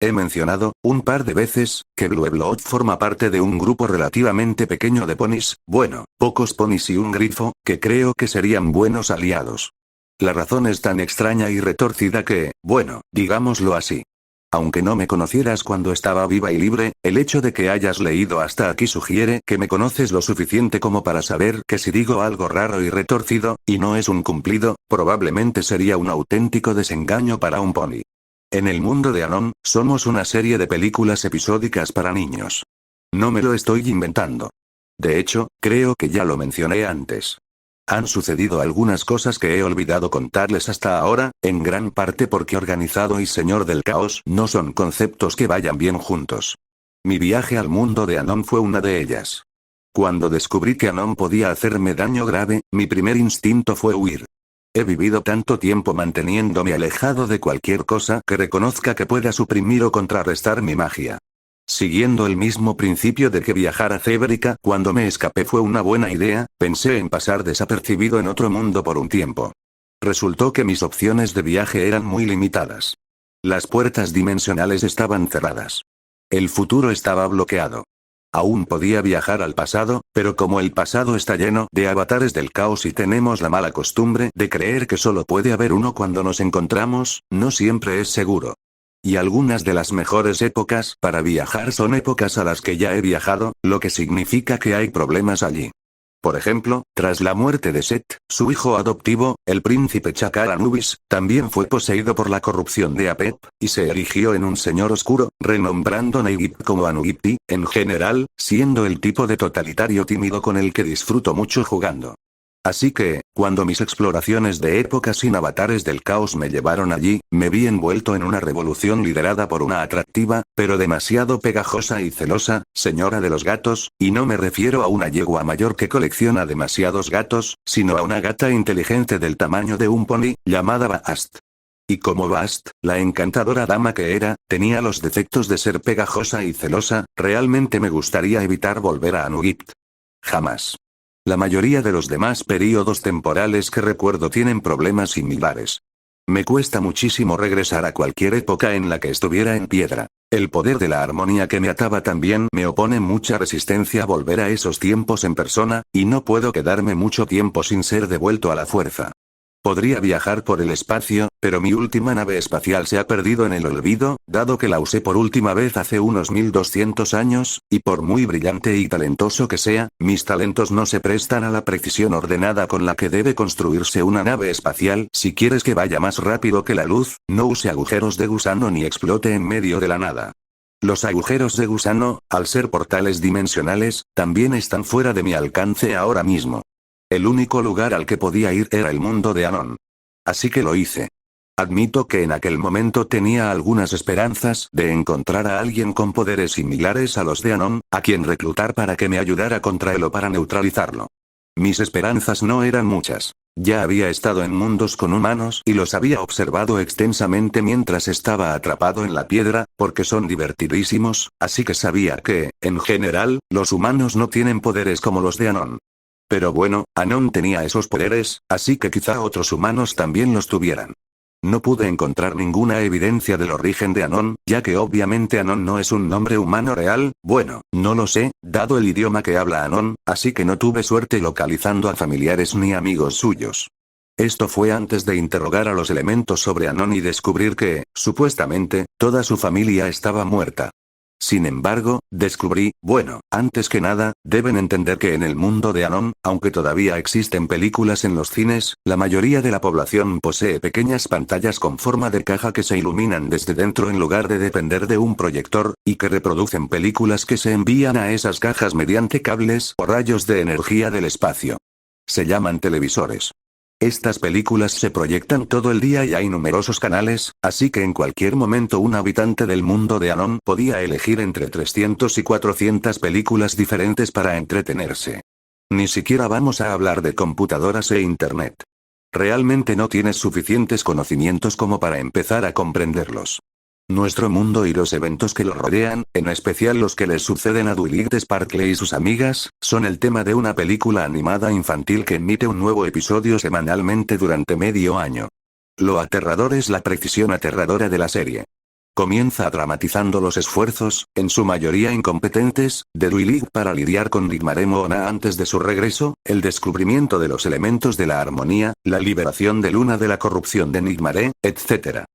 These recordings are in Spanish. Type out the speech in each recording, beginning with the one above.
He mencionado, un par de veces, que Blueblood forma parte de un grupo relativamente pequeño de ponis, bueno, pocos ponis y un grifo, que creo que serían buenos aliados. La razón es tan extraña y retorcida que, bueno, digámoslo así. Aunque no me conocieras cuando estaba viva y libre, el hecho de que hayas leído hasta aquí sugiere que me conoces lo suficiente como para saber que si digo algo raro y retorcido, y no es un cumplido, probablemente sería un auténtico desengaño para un pony. En el mundo de Anon, somos una serie de películas episódicas para niños. No me lo estoy inventando. De hecho, creo que ya lo mencioné antes. Han sucedido algunas cosas que he olvidado contarles hasta ahora, en gran parte porque organizado y señor del caos no son conceptos que vayan bien juntos. Mi viaje al mundo de Anon fue una de ellas. Cuando descubrí que Anon podía hacerme daño grave, mi primer instinto fue huir. He vivido tanto tiempo manteniéndome alejado de cualquier cosa que reconozca que pueda suprimir o contrarrestar mi magia. Siguiendo el mismo principio de que viajar a Cébrica cuando me escapé fue una buena idea, pensé en pasar desapercibido en otro mundo por un tiempo. Resultó que mis opciones de viaje eran muy limitadas. Las puertas dimensionales estaban cerradas. El futuro estaba bloqueado. Aún podía viajar al pasado, pero como el pasado está lleno de avatares del caos y tenemos la mala costumbre de creer que solo puede haber uno cuando nos encontramos, no siempre es seguro. Y algunas de las mejores épocas para viajar son épocas a las que ya he viajado, lo que significa que hay problemas allí. Por ejemplo, tras la muerte de Set, su hijo adoptivo, el príncipe Chakar Anubis, también fue poseído por la corrupción de Apep, y se erigió en un señor oscuro, renombrando Negip como Anugipti, en general, siendo el tipo de totalitario tímido con el que disfruto mucho jugando. Así que, cuando mis exploraciones de épocas sin avatares del caos me llevaron allí, me vi envuelto en una revolución liderada por una atractiva, pero demasiado pegajosa y celosa, señora de los gatos, y no me refiero a una yegua mayor que colecciona demasiados gatos, sino a una gata inteligente del tamaño de un pony, llamada Bast. Y como Bast, la encantadora dama que era, tenía los defectos de ser pegajosa y celosa, realmente me gustaría evitar volver a Anugipt. Jamás. La mayoría de los demás períodos temporales que recuerdo tienen problemas similares. Me cuesta muchísimo regresar a cualquier época en la que estuviera en piedra. El poder de la armonía que me ataba también me opone mucha resistencia a volver a esos tiempos en persona, y no puedo quedarme mucho tiempo sin ser devuelto a la fuerza. Podría viajar por el espacio, pero mi última nave espacial se ha perdido en el olvido, dado que la usé por última vez hace unos 1200 años, y por muy brillante y talentoso que sea, mis talentos no se prestan a la precisión ordenada con la que debe construirse una nave espacial. Si quieres que vaya más rápido que la luz, no use agujeros de gusano ni explote en medio de la nada. Los agujeros de gusano, al ser portales dimensionales, también están fuera de mi alcance ahora mismo. El único lugar al que podía ir era el mundo de Anon. Así que lo hice. Admito que en aquel momento tenía algunas esperanzas de encontrar a alguien con poderes similares a los de Anon, a quien reclutar para que me ayudara contra él o para neutralizarlo. Mis esperanzas no eran muchas. Ya había estado en mundos con humanos y los había observado extensamente mientras estaba atrapado en la piedra, porque son divertidísimos, así que sabía que, en general, los humanos no tienen poderes como los de Anon. Pero bueno, Anon tenía esos poderes, así que quizá otros humanos también los tuvieran. No pude encontrar ninguna evidencia del origen de Anon, ya que obviamente Anon no es un nombre humano real, bueno, no lo sé, dado el idioma que habla Anon, así que no tuve suerte localizando a familiares ni amigos suyos. Esto fue antes de interrogar a los elementos sobre Anon y descubrir que, supuestamente, toda su familia estaba muerta. Sin embargo, descubrí, bueno, antes que nada, deben entender que en el mundo de Anon, aunque todavía existen películas en los cines, la mayoría de la población posee pequeñas pantallas con forma de caja que se iluminan desde dentro en lugar de depender de un proyector, y que reproducen películas que se envían a esas cajas mediante cables o rayos de energía del espacio. Se llaman televisores. Estas películas se proyectan todo el día y hay numerosos canales, así que en cualquier momento un habitante del mundo de Anon podía elegir entre 300 y 400 películas diferentes para entretenerse. Ni siquiera vamos a hablar de computadoras e internet. Realmente no tienes suficientes conocimientos como para empezar a comprenderlos. Nuestro mundo y los eventos que lo rodean, en especial los que les suceden a Dwight Sparkle y sus amigas, son el tema de una película animada infantil que emite un nuevo episodio semanalmente durante medio año. Lo aterrador es la precisión aterradora de la serie. comienza dramatizando los esfuerzos, en su mayoría incompetentes, de Duilig para lidiar con Nigmare Moona antes de su regreso, el descubrimiento de los elementos de la armonía, la liberación de Luna de la corrupción de Nigmare, etc.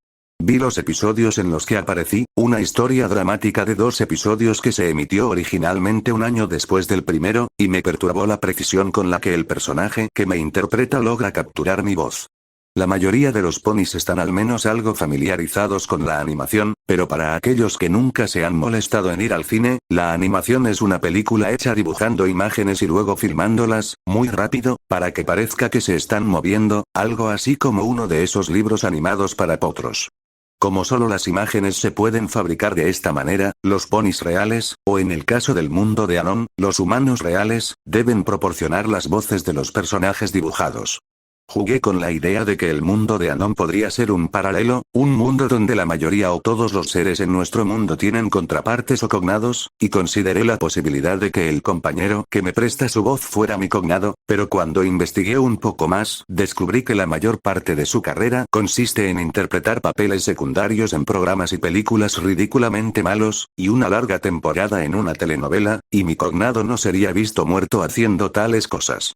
Vi los episodios en los que aparecí, una historia dramática de 2 episodios que se emitió originalmente un año después del primero, y me perturbó la precisión con la que el personaje que me interpreta logra capturar mi voz. La mayoría de los ponis están al menos algo familiarizados con la animación, pero para aquellos que nunca se han molestado en ir al cine, la animación es una película hecha dibujando imágenes y luego filmándolas, muy rápido, para que parezca que se están moviendo, algo así como uno de esos libros animados para potros. Como solo las imágenes se pueden fabricar de esta manera, los ponis reales, o en el caso del mundo de Anon, los humanos reales, deben proporcionar las voces de los personajes dibujados. Jugué con la idea de que el mundo de Anon podría ser un paralelo, un mundo donde la mayoría o todos los seres en nuestro mundo tienen contrapartes o cognados, y consideré la posibilidad de que el compañero que me presta su voz fuera mi cognado, pero cuando investigué un poco más, descubrí que la mayor parte de su carrera consiste en interpretar papeles secundarios en programas y películas ridículamente malos, y una larga temporada en una telenovela, y mi cognado no sería visto muerto haciendo tales cosas.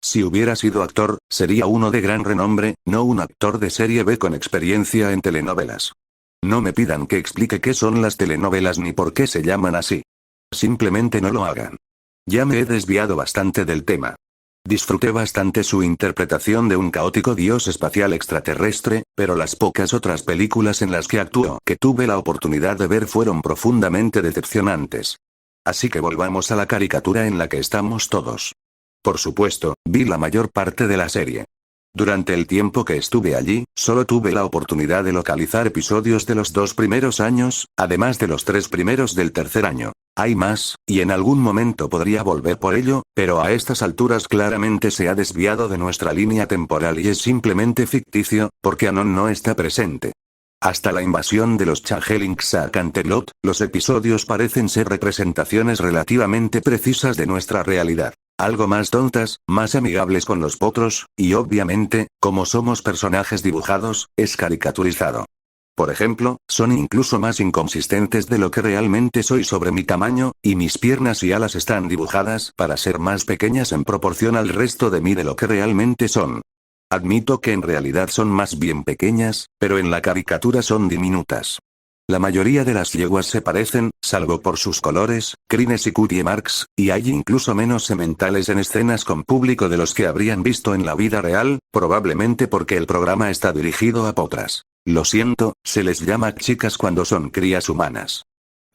Si hubiera sido actor, sería uno de gran renombre, no un actor de serie B con experiencia en telenovelas. No me pidan que explique qué son las telenovelas ni por qué se llaman así. Simplemente no lo hagan. Ya me he desviado bastante del tema. Disfruté bastante su interpretación de un caótico dios espacial extraterrestre, pero las pocas otras películas en las que actuó que tuve la oportunidad de ver fueron profundamente decepcionantes. Así que volvamos a la caricatura en la que estamos todos. Por supuesto, vi la mayor parte de la serie. Durante el tiempo que estuve allí, solo tuve la oportunidad de localizar episodios de los 2 primeros años, además de los 3 primeros del tercer año. Hay más, y en algún momento podría volver por ello, pero a estas alturas claramente se ha desviado de nuestra línea temporal y es simplemente ficticio, porque Anon no está presente. Hasta la invasión de los Changelings a Canterlot, los episodios parecen ser representaciones relativamente precisas de nuestra realidad. Algo más tontas, más amigables con los potros, y obviamente, como somos personajes dibujados, es caricaturizado. Por ejemplo, son incluso más inconsistentes de lo que realmente soy sobre mi tamaño, y mis piernas y alas están dibujadas para ser más pequeñas en proporción al resto de mí de lo que realmente son. Admito que en realidad son más bien pequeñas, pero en la caricatura son diminutas. La mayoría de las yeguas se parecen, salvo por sus colores, crines y cutie marks, y hay incluso menos sementales en escenas con público de los que habrían visto en la vida real, probablemente porque el programa está dirigido a potras. Lo siento, se les llama chicas cuando son crías humanas.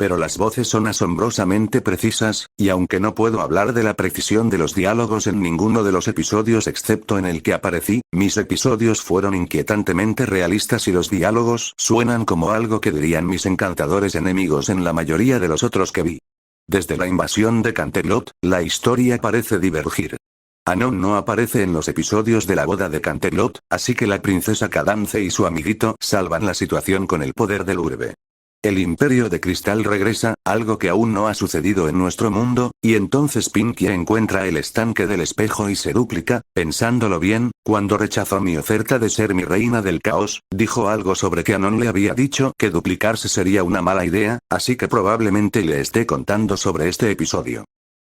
Pero las voces son asombrosamente precisas, y aunque no puedo hablar de la precisión de los diálogos en ninguno de los episodios excepto en el que aparecí, mis episodios fueron inquietantemente realistas y los diálogos suenan como algo que dirían mis encantadores enemigos en la mayoría de los otros que vi. Desde la invasión de Canterlot, la historia parece divergir. Anon no aparece en los episodios de la boda de Canterlot, así que la princesa Cadance y su amiguito salvan la situación con el poder del urbe. El Imperio de Cristal regresa, algo que aún no ha sucedido en nuestro mundo, y entonces Pinkie encuentra el estanque del espejo y se duplica. Pensándolo bien, cuando rechazó mi oferta de ser mi reina del caos, dijo algo sobre que Anon le había dicho que duplicarse sería una mala idea, así que probablemente le esté contando sobre este episodio.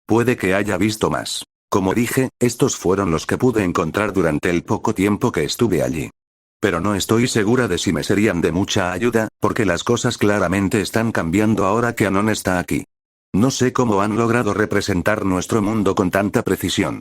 Puede que haya visto más. Como dije, estos fueron los que pude encontrar durante el poco tiempo que estuve allí. Pero no estoy segura de si me serían de mucha ayuda, porque las cosas claramente están cambiando ahora que Anon está aquí. No sé cómo han logrado representar nuestro mundo con tanta precisión.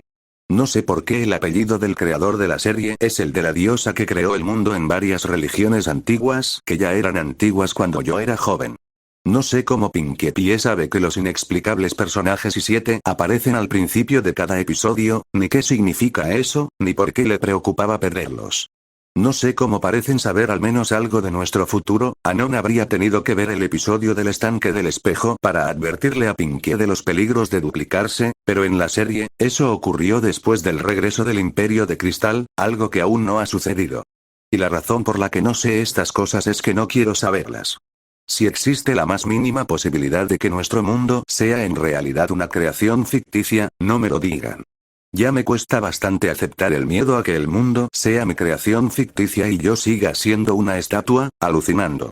No sé por qué el apellido del creador de la serie es el de la diosa que creó el mundo en varias religiones antiguas que ya eran antiguas cuando yo era joven. No sé cómo Pinkie Pie sabe que los inexplicables personajes y 7 aparecen al principio de cada episodio, ni qué significa eso, ni por qué le preocupaba perderlos. No sé cómo parecen saber al menos algo de nuestro futuro. Anon habría tenido que ver el episodio del estanque del espejo para advertirle a Pinkie de los peligros de duplicarse, pero en la serie, eso ocurrió después del regreso del Imperio de Cristal, algo que aún no ha sucedido. Y la razón por la que no sé estas cosas es que no quiero saberlas. Si existe la más mínima posibilidad de que nuestro mundo sea en realidad una creación ficticia, no me lo digan. Ya me cuesta bastante aceptar el miedo a que el mundo sea mi creación ficticia y yo siga siendo una estatua, alucinando.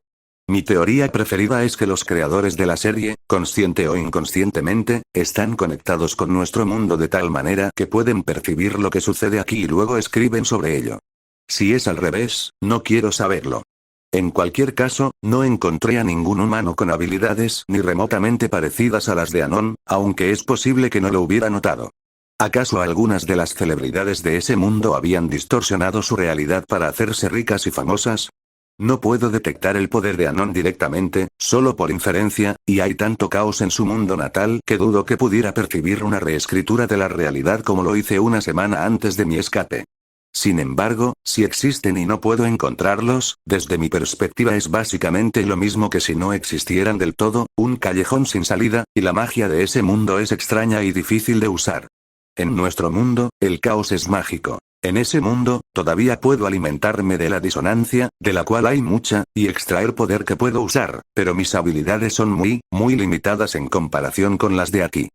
Mi teoría preferida es que los creadores de la serie, consciente o inconscientemente, están conectados con nuestro mundo de tal manera que pueden percibir lo que sucede aquí y luego escriben sobre ello. Si es al revés, no quiero saberlo. En cualquier caso, no encontré a ningún humano con habilidades ni remotamente parecidas a las de Anon, aunque es posible que no lo hubiera notado. ¿Acaso algunas de las celebridades de ese mundo habían distorsionado su realidad para hacerse ricas y famosas? No puedo detectar el poder de Anon directamente, solo por inferencia, y hay tanto caos en su mundo natal que dudo que pudiera percibir una reescritura de la realidad como lo hice una semana antes de mi escape. Sin embargo, si existen y no puedo encontrarlos, desde mi perspectiva es básicamente lo mismo que si no existieran del todo, un callejón sin salida, y la magia de ese mundo es extraña y difícil de usar. En nuestro mundo, el caos es mágico. En ese mundo, todavía puedo alimentarme de la disonancia, de la cual hay mucha, y extraer poder que puedo usar, pero mis habilidades son muy limitadas en comparación con las de aquí.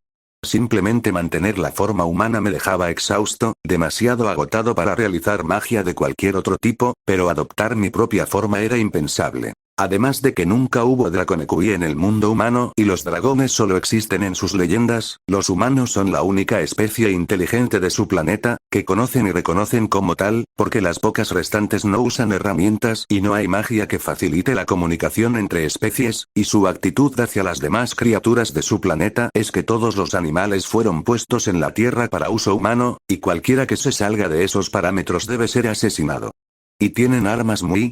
Simplemente mantener la forma humana me dejaba exhausto, demasiado agotado para realizar magia de cualquier otro tipo, pero adoptar mi propia forma era impensable. Además de que nunca hubo Draconecui en el mundo humano y los dragones solo existen en sus leyendas, los humanos son la única especie inteligente de su planeta, que conocen y reconocen como tal, porque las pocas restantes no usan herramientas y no hay magia que facilite la comunicación entre especies, y su actitud hacia las demás criaturas de su planeta es que todos los animales fueron puestos en la Tierra para uso humano, y cualquiera que se salga de esos parámetros debe ser asesinado. Y tienen armas muy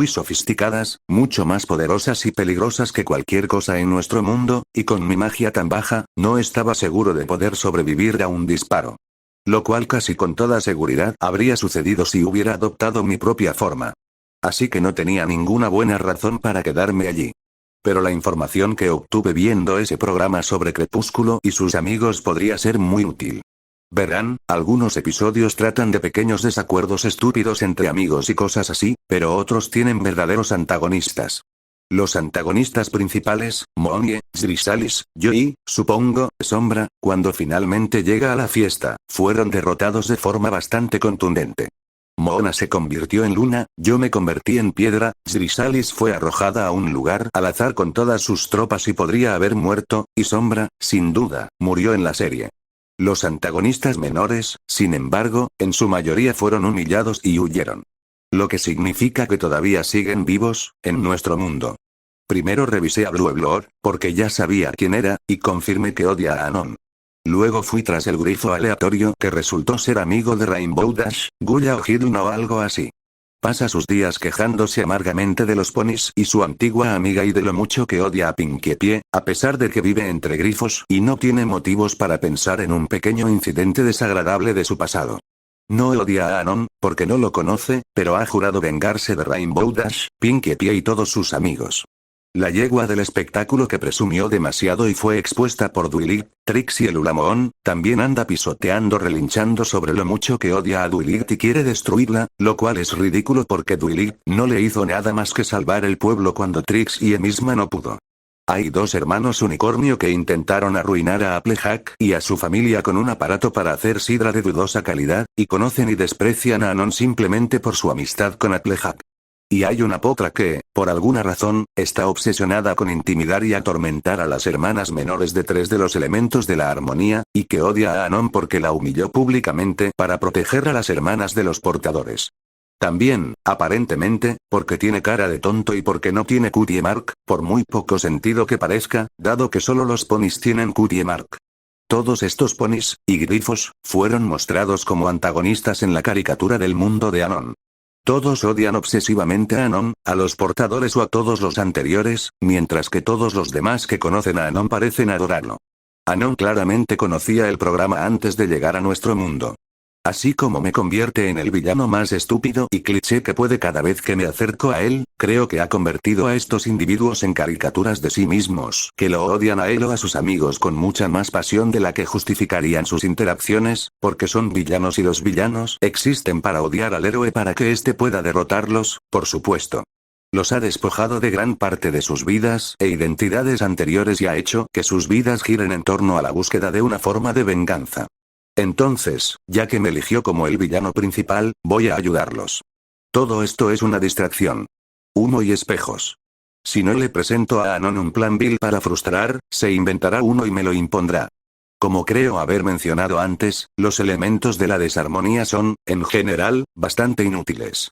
sofisticadas, mucho más poderosas y peligrosas que cualquier cosa en nuestro mundo, y con mi magia tan baja, no estaba seguro de poder sobrevivir a un disparo. Lo cual casi con toda seguridad habría sucedido si hubiera adoptado mi propia forma. Así que no tenía ninguna buena razón para quedarme allí. Pero la información que obtuve viendo ese programa sobre Crepúsculo y sus amigos podría ser muy útil. Verán, algunos episodios tratan de pequeños desacuerdos estúpidos entre amigos y cosas así, pero otros tienen verdaderos antagonistas. Los antagonistas principales, Moonye, Chrysalis, Yui, supongo, Sombra, cuando finalmente llega a la fiesta, fueron derrotados de forma bastante contundente. Moona se convirtió en luna, yo me convertí en piedra, Chrysalis fue arrojada a un lugar al azar con todas sus tropas y podría haber muerto, y Sombra, sin duda, murió en la serie. Los antagonistas menores, sin embargo, en su mayoría fueron humillados y huyeron. Lo que significa que todavía siguen vivos, en nuestro mundo. Primero revisé a Blue Blood, porque ya sabía quién era, y confirmé que odia a Anon. Luego fui tras el grifo aleatorio que resultó ser amigo de Rainbow Dash, Guya o Hidden o algo así. Pasa sus días quejándose amargamente de los ponis y su antigua amiga y de lo mucho que odia a Pinkie Pie, a pesar de que vive entre grifos y no tiene motivos para pensar en un pequeño incidente desagradable de su pasado. No odia a Anon, porque no lo conoce, pero ha jurado vengarse de Rainbow Dash, Pinkie Pie y todos sus amigos. La yegua del espectáculo que presumió demasiado y fue expuesta por Duilig, Trix y el Ulamoon, también anda pisoteando relinchando sobre lo mucho que odia a Duilig y quiere destruirla, lo cual es ridículo porque Duilig no le hizo nada más que salvar el pueblo cuando Trix y ella misma no pudo. Hay dos hermanos unicornio que intentaron arruinar a Applejack y a su familia con un aparato para hacer sidra de dudosa calidad, y conocen y desprecian a Anon simplemente por su amistad con Applejack. Y hay una potra que, por alguna razón, está obsesionada con intimidar y atormentar a las hermanas menores de 3 de los elementos de la armonía, y que odia a Anon porque la humilló públicamente para proteger a las hermanas de los portadores. También, aparentemente, porque tiene cara de tonto y porque no tiene cutie mark, por muy poco sentido que parezca, dado que solo los ponis tienen cutie mark. Todos estos ponis, y grifos, fueron mostrados como antagonistas en la caricatura del mundo de Anon. Todos odian obsesivamente a Anon, a los portadores o a todos los anteriores, mientras que todos los demás que conocen a Anon parecen adorarlo. Anon claramente conocía el programa antes de llegar a nuestro mundo. Así como me convierte en el villano más estúpido y cliché que puede cada vez que me acerco a él, creo que ha convertido a estos individuos en caricaturas de sí mismos, que lo odian a él o a sus amigos con mucha más pasión de la que justificarían sus interacciones, porque son villanos y los villanos existen para odiar al héroe para que éste pueda derrotarlos, por supuesto. Los ha despojado de gran parte de sus vidas e identidades anteriores y ha hecho que sus vidas giren en torno a la búsqueda de una forma de venganza. Entonces, ya que me eligió como el villano principal, voy a ayudarlos. Todo esto es una distracción. Humo y espejos. Si no le presento a Anon un plan Bill para frustrar, se inventará uno y me lo impondrá. Como creo haber mencionado antes, los elementos de la desarmonía son, en general, bastante inútiles.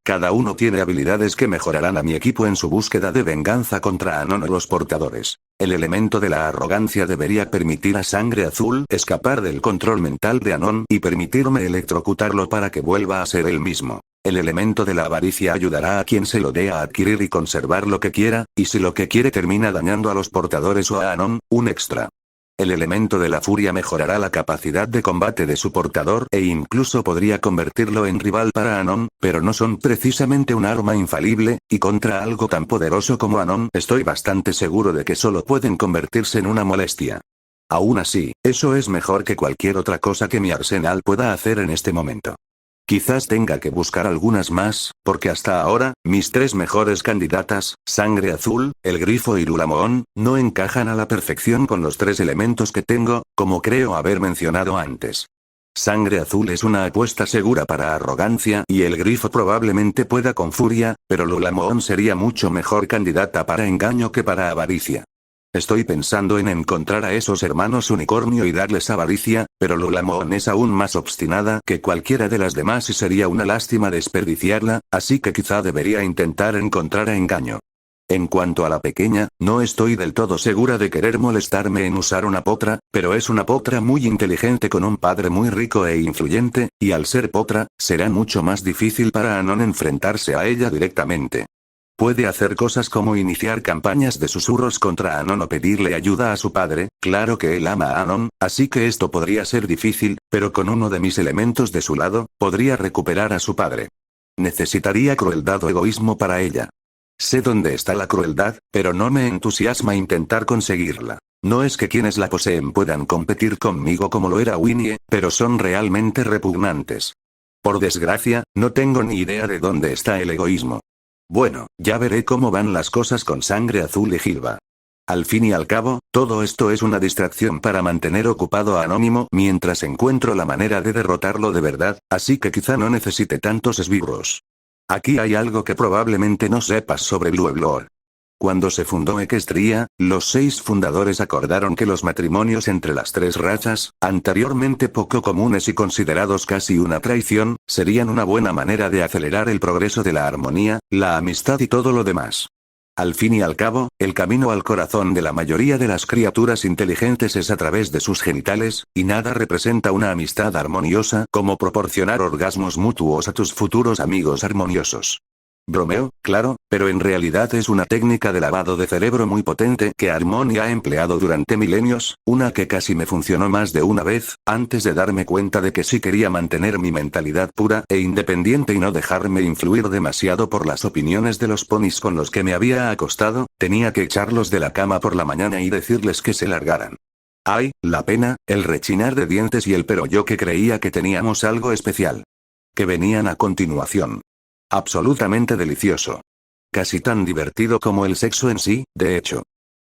Cada uno tiene habilidades que mejorarán a mi equipo en su búsqueda de venganza contra Anon o los portadores. El elemento de la arrogancia debería permitir a Sangre Azul escapar del control mental de Anon y permitirme electrocutarlo para que vuelva a ser él mismo. El elemento de la avaricia ayudará a quien se lo dé a adquirir y conservar lo que quiera, y si lo que quiere termina dañando a los portadores o a Anon, un extra. El elemento de la furia mejorará la capacidad de combate de su portador e incluso podría convertirlo en rival para Anon, pero no son precisamente un arma infalible, y contra algo tan poderoso como Anon estoy bastante seguro de que solo pueden convertirse en una molestia. Aún así, eso es mejor que cualquier otra cosa que mi arsenal pueda hacer en este momento. Quizás tenga que buscar algunas más, porque hasta ahora, mis tres mejores candidatas, Sangre Azul, el Grifo y Lulamoon, no encajan a la perfección con los tres elementos que tengo, como creo haber mencionado antes. Sangre Azul es una apuesta segura para arrogancia y el Grifo probablemente pueda con furia, pero Lulamoon sería mucho mejor candidata para engaño que para avaricia. Estoy pensando en encontrar a esos hermanos unicornio y darles avaricia, pero Lulamoon es aún más obstinada que cualquiera de las demás y sería una lástima desperdiciarla, así que quizá debería intentar encontrar a engaño. En cuanto a la pequeña, no estoy del todo segura de querer molestarme en usar una potra, pero es una potra muy inteligente con un padre muy rico e influyente, y al ser potra, será mucho más difícil para Anon enfrentarse a ella directamente. Puede hacer cosas como iniciar campañas de susurros contra Anon o pedirle ayuda a su padre, claro que él ama a Anon, así que esto podría ser difícil, pero con uno de mis elementos de su lado, podría recuperar a su padre. Necesitaría crueldad o egoísmo para ella. Sé dónde está la crueldad, pero no me entusiasma intentar conseguirla. No es que quienes la poseen puedan competir conmigo como lo era Winnie, pero son realmente repugnantes. Por desgracia, no tengo ni idea de dónde está el egoísmo. Bueno, ya veré cómo van las cosas con Sangre Azul y Gilba. Al fin y al cabo, todo esto es una distracción para mantener ocupado a Anónimo mientras encuentro la manera de derrotarlo de verdad, así que quizá no necesite tantos esbirros. Aquí hay algo que probablemente no sepas sobre Blueblor. Cuando se fundó Equestria, los 6 fundadores acordaron que los matrimonios entre las 3 razas, anteriormente poco comunes y considerados casi una traición, serían una buena manera de acelerar el progreso de la armonía, la amistad y todo lo demás. Al fin y al cabo, el camino al corazón de la mayoría de las criaturas inteligentes es a través de sus genitales, y nada representa una amistad armoniosa como proporcionar orgasmos mutuos a tus futuros amigos armoniosos. Bromeo, claro, pero en realidad es una técnica de lavado de cerebro muy potente que Harmony ha empleado durante milenios, una que casi me funcionó más de una vez, antes de darme cuenta de que sí quería mantener mi mentalidad pura e independiente y no dejarme influir demasiado por las opiniones de los ponis con los que me había acostado, tenía que echarlos de la cama por la mañana y decirles que se largaran. Ay, la pena, el rechinar de dientes y el pero yo que creía que teníamos algo especial. Que venían a continuación. Absolutamente delicioso. Casi tan divertido como el sexo en sí, de hecho.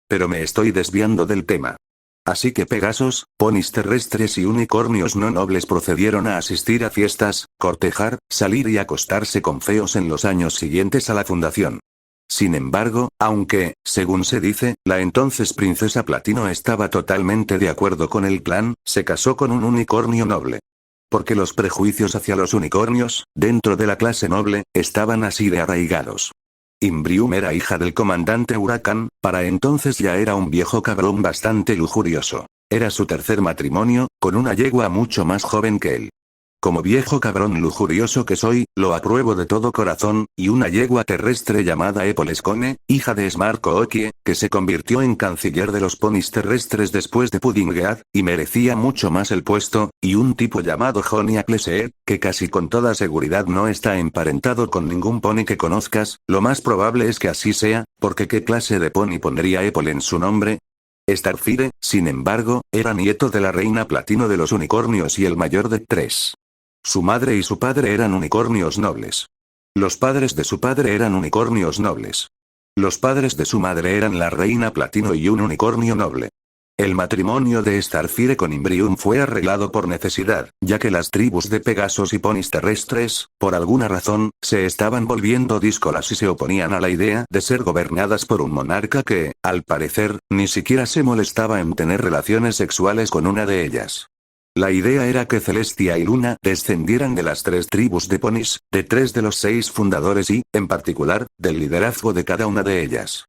Pero me estoy desviando del tema. Así que Pegasos, ponis terrestres y unicornios no nobles procedieron a asistir a fiestas, cortejar, salir y acostarse con feos en los años siguientes a la fundación. Sin embargo, aunque, según se dice, la entonces princesa Platino estaba totalmente de acuerdo con el plan, se casó con un unicornio noble. Porque los prejuicios hacia los unicornios, dentro de la clase noble, estaban así de arraigados. Imbrium era hija del comandante Huracán, para entonces ya era un viejo cabrón bastante lujurioso. Era su tercer matrimonio, con una yegua mucho más joven que él. Como viejo cabrón lujurioso que soy, lo apruebo de todo corazón, y una yegua terrestre llamada Epolescone, hija de Smarkokie, que se convirtió en canciller de los ponis terrestres después de Puddinghead, y merecía mucho más el puesto, y un tipo llamado Johnny Appleseed, que casi con toda seguridad no está emparentado con ningún pony que conozcas, lo más probable es que así sea, porque ¿qué clase de pony pondría Epol en su nombre? Starfire, sin embargo, era nieto de la reina platino de los unicornios y el mayor de 3. Su madre y su padre eran unicornios nobles. Los padres de su padre eran unicornios nobles. Los padres de su madre eran la reina platino y un unicornio noble. El matrimonio de Starfire con Imbrium fue arreglado por necesidad, ya que las tribus de Pegasos y ponis terrestres, por alguna razón, se estaban volviendo díscolas y se oponían a la idea de ser gobernadas por un monarca que, al parecer, ni siquiera se molestaba en tener relaciones sexuales con una de ellas. La idea era que Celestia y Luna descendieran de las 3 tribus de ponis, de 3 de los 6 fundadores y, en particular, del liderazgo de cada una de ellas.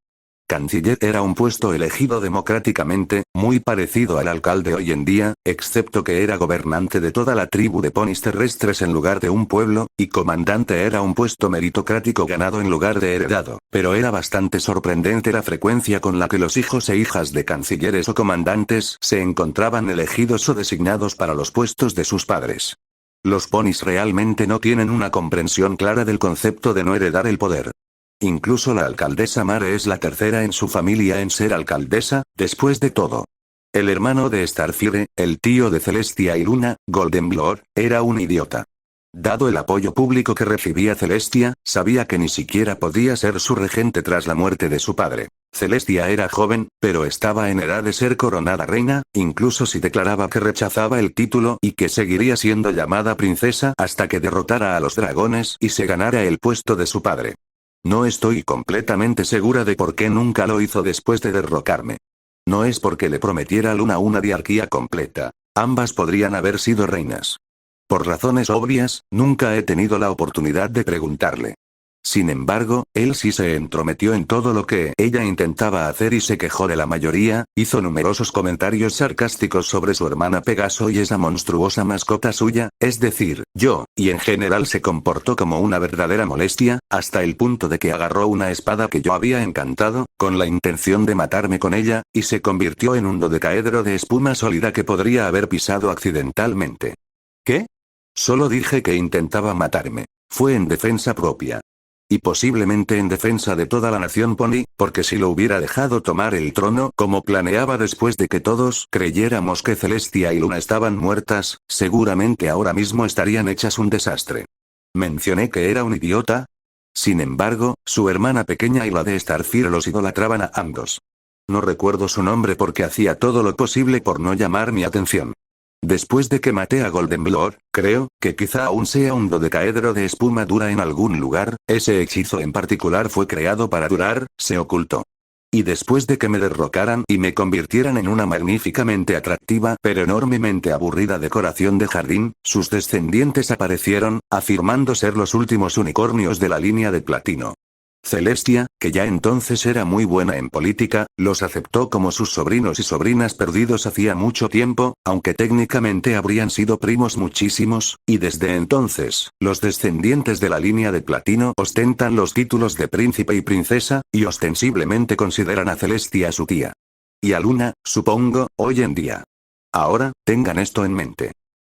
Canciller era un puesto elegido democráticamente, muy parecido al alcalde hoy en día, excepto que era gobernante de toda la tribu de ponis terrestres en lugar de un pueblo, y comandante era un puesto meritocrático ganado en lugar de heredado, pero era bastante sorprendente la frecuencia con la que los hijos e hijas de cancilleres o comandantes se encontraban elegidos o designados para los puestos de sus padres. Los ponis realmente no tienen una comprensión clara del concepto de no heredar el poder. Incluso la alcaldesa Mare es la tercera en su familia en ser alcaldesa, después de todo. El hermano de Starfire, el tío de Celestia y Luna, Goldenblood, era un idiota. Dado el apoyo público que recibía Celestia, sabía que ni siquiera podía ser su regente tras la muerte de su padre. Celestia era joven, pero estaba en edad de ser coronada reina, incluso si declaraba que rechazaba el título y que seguiría siendo llamada princesa hasta que derrotara a los dragones y se ganara el puesto de su padre. No estoy completamente segura de por qué nunca lo hizo después de derrocarme. No es porque le prometiera a Luna una diarquía completa. Ambas podrían haber sido reinas. Por razones obvias, nunca he tenido la oportunidad de preguntarle. Sin embargo, él sí se entrometió en todo lo que ella intentaba hacer y se quejó de la mayoría, hizo numerosos comentarios sarcásticos sobre su hermana Pegaso y esa monstruosa mascota suya, es decir, yo, y en general se comportó como una verdadera molestia, hasta el punto de que agarró una espada que yo había encantado, con la intención de matarme con ella, y se convirtió en un dodecaedro de espuma sólida que podría haber pisado accidentalmente. ¿Qué? Solo dije que intentaba matarme. Fue en defensa propia. Y posiblemente en defensa de toda la nación pony, porque si lo hubiera dejado tomar el trono como planeaba después de que todos creyéramos que Celestia y Luna estaban muertas, seguramente ahora mismo estarían hechas un desastre. ¿Mencioné que era un idiota? Sin embargo, su hermana pequeña y la de Starfire los idolatraban a ambos. No recuerdo su nombre porque hacía todo lo posible por no llamar mi atención. Después de que maté a Goldenblood, creo que quizá aún sea un dodecaedro de espuma dura en algún lugar, ese hechizo en particular fue creado para durar, se ocultó. Y después de que me derrocaran y me convirtieran en una magníficamente atractiva pero enormemente aburrida decoración de jardín, sus descendientes aparecieron, afirmando ser los últimos unicornios de la línea de platino. Celestia, que ya entonces era muy buena en política, los aceptó como sus sobrinos y sobrinas perdidos hacía mucho tiempo, aunque técnicamente habrían sido primos muchísimos, y desde entonces, los descendientes de la línea de platino ostentan los títulos de príncipe y princesa, y ostensiblemente consideran a Celestia su tía. Y a Luna, supongo, hoy en día. Ahora, tengan esto en mente.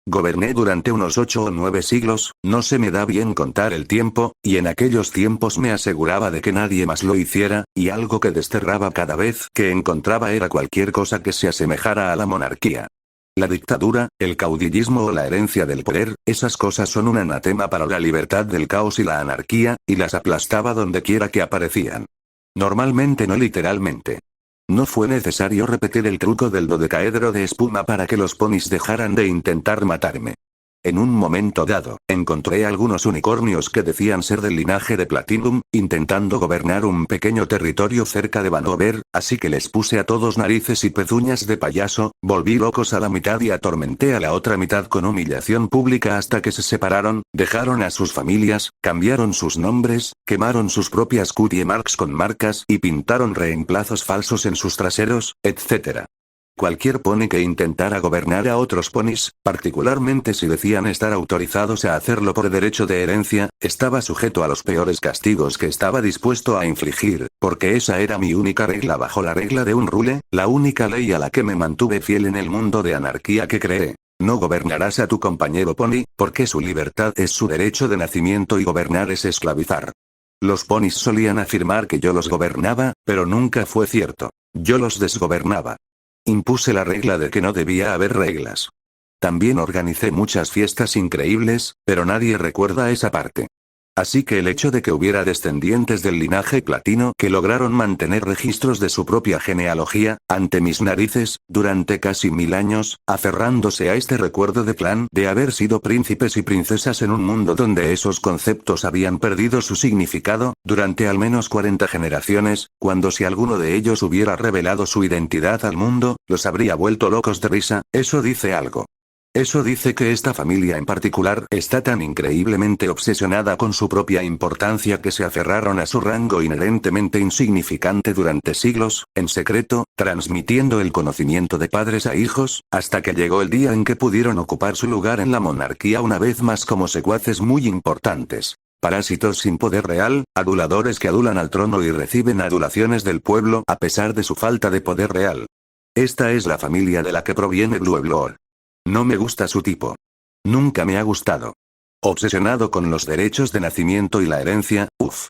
Goberné durante unos 8 o 9 siglos, no se me da bien contar el tiempo, y en aquellos tiempos me aseguraba de que nadie más lo hiciera, y algo que desterraba cada vez que encontraba era cualquier cosa que se asemejara a la monarquía. La dictadura, el caudillismo o la herencia del poder, esas cosas son un anatema para la libertad del caos y la anarquía, y las aplastaba donde quiera que aparecían. Normalmente no literalmente. No fue necesario repetir el truco del dodecaedro de espuma para que los ponis dejaran de intentar matarme. En un momento dado, encontré algunos unicornios que decían ser del linaje de Platinum, intentando gobernar un pequeño territorio cerca de Vanover, así que les puse a todos narices y pezuñas de payaso, volví locos a la mitad y atormenté a la otra mitad con humillación pública hasta que se separaron, dejaron a sus familias, cambiaron sus nombres, quemaron sus propias cutie marks con marcas y pintaron reemplazos falsos en sus traseros, etc. Cualquier pony que intentara gobernar a otros ponis, particularmente si decían estar autorizados a hacerlo por derecho de herencia, estaba sujeto a los peores castigos que estaba dispuesto a infligir, porque esa era mi única regla bajo la regla de un rule, la única ley a la que me mantuve fiel en el mundo de anarquía que creé. No gobernarás a tu compañero pony, porque su libertad es su derecho de nacimiento y gobernar es esclavizar. Los ponis solían afirmar que yo los gobernaba, pero nunca fue cierto. Yo los desgobernaba. Impuse la regla de que no debía haber reglas. También organicé muchas fiestas increíbles, pero nadie recuerda esa parte. Así que el hecho de que hubiera descendientes del linaje platino que lograron mantener registros de su propia genealogía, ante mis narices, durante casi 1000 años, aferrándose a este recuerdo de clan de haber sido príncipes y princesas en un mundo donde esos conceptos habían perdido su significado, durante al menos 40 generaciones, cuando si alguno de ellos hubiera revelado su identidad al mundo, los habría vuelto locos de risa, eso dice algo. Eso dice que esta familia en particular está tan increíblemente obsesionada con su propia importancia que se aferraron a su rango inherentemente insignificante durante siglos, en secreto, transmitiendo el conocimiento de padres a hijos, hasta que llegó el día en que pudieron ocupar su lugar en la monarquía una vez más como secuaces muy importantes. Parásitos sin poder real, aduladores que adulan al trono y reciben adulaciones del pueblo a pesar de su falta de poder real. Esta es la familia de la que proviene Blueblood. No me gusta su tipo. Nunca me ha gustado. Obsesionado con los derechos de nacimiento y la herencia, uff.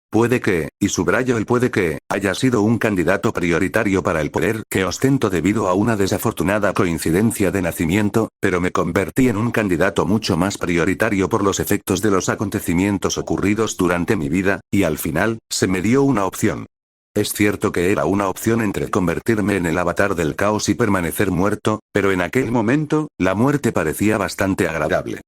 Puede que, y subrayo el puede que, haya sido un candidato prioritario para el poder que ostento debido a una desafortunada coincidencia de nacimiento, pero me convertí en un candidato mucho más prioritario por los efectos de los acontecimientos ocurridos durante mi vida, y al final, se me dio una opción. Es cierto que era una opción entre convertirme en el avatar del caos y permanecer muerto, pero en aquel momento, la muerte parecía bastante agradable.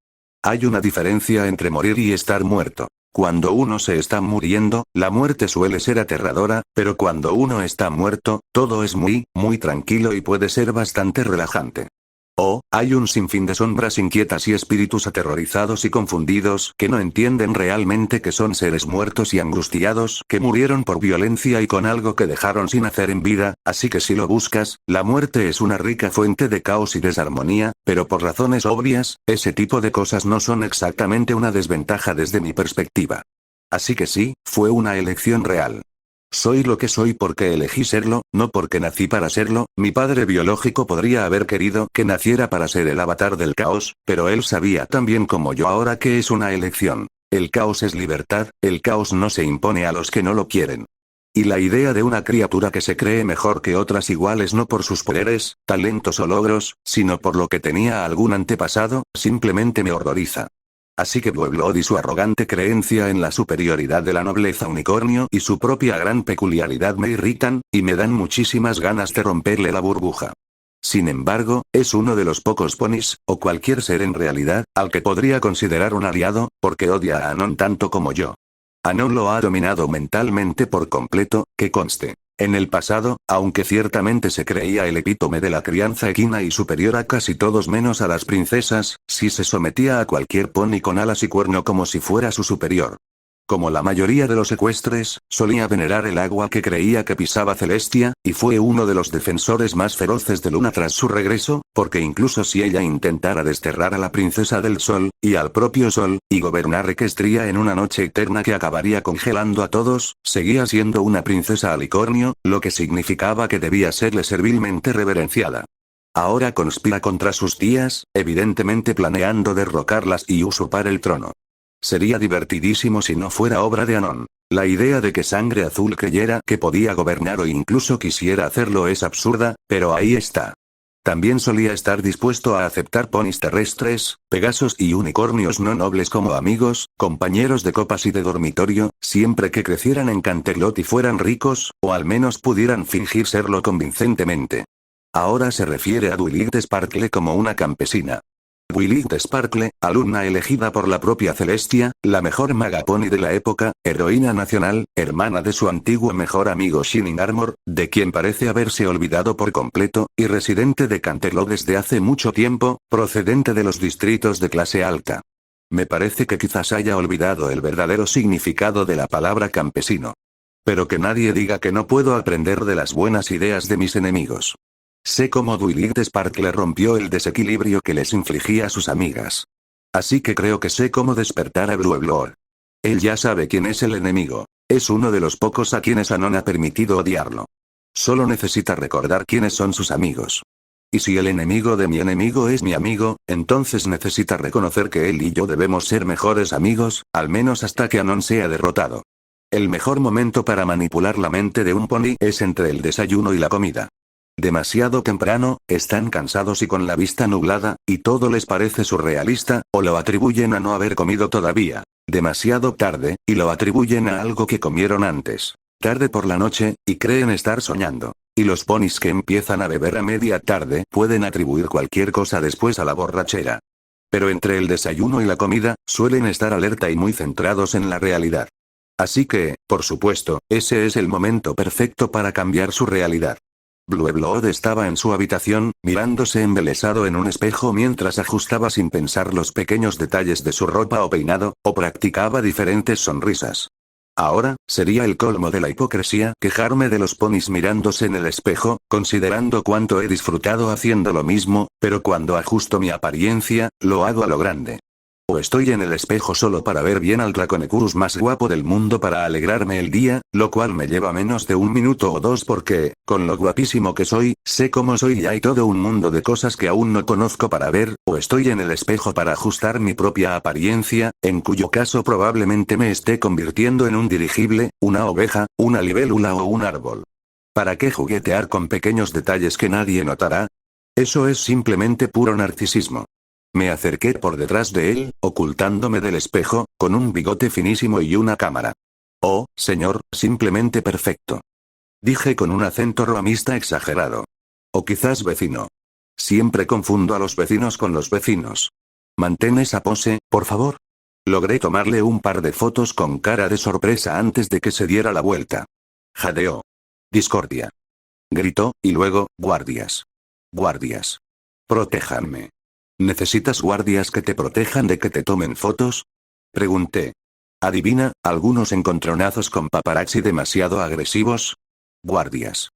Hay una diferencia entre morir y estar muerto. Cuando uno se está muriendo, la muerte suele ser aterradora, pero cuando uno está muerto, todo es muy tranquilo y puede ser bastante relajante. Hay un sinfín de sombras inquietas y espíritus aterrorizados y confundidos que no entienden realmente que son seres muertos y angustiados que murieron por violencia y con algo que dejaron sin hacer en vida, así que si lo buscas, la muerte es una rica fuente de caos y desarmonía, pero por razones obvias, ese tipo de cosas no son exactamente una desventaja desde mi perspectiva. Así que sí, fue una elección real. Soy lo que soy porque elegí serlo, no porque nací para serlo. Mi padre biológico podría haber querido que naciera para ser el avatar del caos, pero él sabía tan bien como yo ahora que es una elección. El caos es libertad, el caos no se impone a los que no lo quieren. Y la idea de una criatura que se cree mejor que otras iguales no por sus poderes, talentos o logros, sino por lo que tenía algún antepasado, simplemente me horroriza. Así que Blueblood y su arrogante creencia en la superioridad de la nobleza unicornio y su propia gran peculiaridad me irritan, y me dan muchísimas ganas de romperle la burbuja. Sin embargo, es uno de los pocos ponis, o cualquier ser en realidad, al que podría considerar un aliado, porque odia a Anon tanto como yo. Anon lo ha dominado mentalmente por completo, que conste. En el pasado, aunque ciertamente se creía el epítome de la crianza equina y superior a casi todos menos a las princesas, sí se sometía a cualquier pony con alas y cuerno como si fuera su superior. Como la mayoría de los ecuestres, solía venerar el agua que creía que pisaba Celestia, y fue uno de los defensores más feroces de Luna tras su regreso, porque incluso si ella intentara desterrar a la princesa del sol, y al propio sol, y gobernar Equestria en una noche eterna que acabaría congelando a todos, seguía siendo una princesa alicornio, lo que significaba que debía serle servilmente reverenciada. Ahora conspira contra sus tías, evidentemente planeando derrocarlas y usurpar el trono. Sería divertidísimo si no fuera obra de Anon. La idea de que Sangre Azul creyera que podía gobernar o incluso quisiera hacerlo es absurda, pero ahí está. También solía estar dispuesto a aceptar ponis terrestres, pegasos y unicornios no nobles como amigos, compañeros de copas y de dormitorio, siempre que crecieran en Canterlot y fueran ricos, o al menos pudieran fingir serlo convincentemente. Ahora se refiere a Dwilit Sparkle como una campesina. Dwilit Sparkle, alumna elegida por la propia Celestia, la mejor maga pony de la época, heroína nacional, hermana de su antiguo mejor amigo Shining Armor, de quien parece haberse olvidado por completo, y residente de Canterlot desde hace mucho tiempo, procedente de los distritos de clase alta. Me parece que quizás haya olvidado el verdadero significado de la palabra campesino. Pero que nadie diga que no puedo aprender de las buenas ideas de mis enemigos. Sé cómo Dwilit Sparkle rompió el desequilibrio que les infligía a sus amigas. Así que creo que sé cómo despertar a Blueblood. Él ya sabe quién es el enemigo. Es uno de los pocos a quienes Anon ha permitido odiarlo. Solo necesita recordar quiénes son sus amigos. Y si el enemigo de mi enemigo es mi amigo, entonces necesita reconocer que él y yo debemos ser mejores amigos, al menos hasta que Anon sea derrotado. El mejor momento para manipular la mente de un pony es entre el desayuno y la comida. Demasiado temprano, están cansados y con la vista nublada, y todo les parece surrealista, o lo atribuyen a no haber comido todavía. Demasiado tarde, y lo atribuyen a algo que comieron antes. Tarde por la noche, y creen estar soñando. Y los ponis que empiezan a beber a media tarde pueden atribuir cualquier cosa después a la borrachera. Pero entre el desayuno y la comida, suelen estar alerta y muy centrados en la realidad. Así que, por supuesto, ese es el momento perfecto para cambiar su realidad. Blueblood estaba en su habitación, mirándose embelesado en un espejo mientras ajustaba sin pensar los pequeños detalles de su ropa o peinado, o practicaba diferentes sonrisas. Ahora, sería el colmo de la hipocresía quejarme de los ponis mirándose en el espejo, considerando cuánto he disfrutado haciendo lo mismo, pero cuando ajusto mi apariencia, lo hago a lo grande. O estoy en el espejo solo para ver bien al Draconequurus más guapo del mundo para alegrarme el día, lo cual me lleva menos de 1 minuto o 2 porque, con lo guapísimo que soy, sé cómo soy y hay todo un mundo de cosas que aún no conozco para ver, o estoy en el espejo para ajustar mi propia apariencia, en cuyo caso probablemente me esté convirtiendo en un dirigible, una oveja, una libélula o un árbol. ¿Para qué juguetear con pequeños detalles que nadie notará? Eso es simplemente puro narcisismo. Me acerqué por detrás de él, ocultándome del espejo, con un bigote finísimo y una cámara. Oh, señor, simplemente perfecto. Dije con un acento roamista exagerado. O quizás vecino. Siempre confundo a los vecinos con los vecinos. Mantén esa pose, por favor. Logré tomarle un par de fotos con cara de sorpresa antes de que se diera la vuelta. Jadeó. Discordia. Gritó, y luego, guardias. Guardias. Protéjanme. ¿Necesitas guardias que te protejan de que te tomen fotos? Pregunté. Adivina, algunos encontronazos con paparazzi demasiado agresivos. Guardias.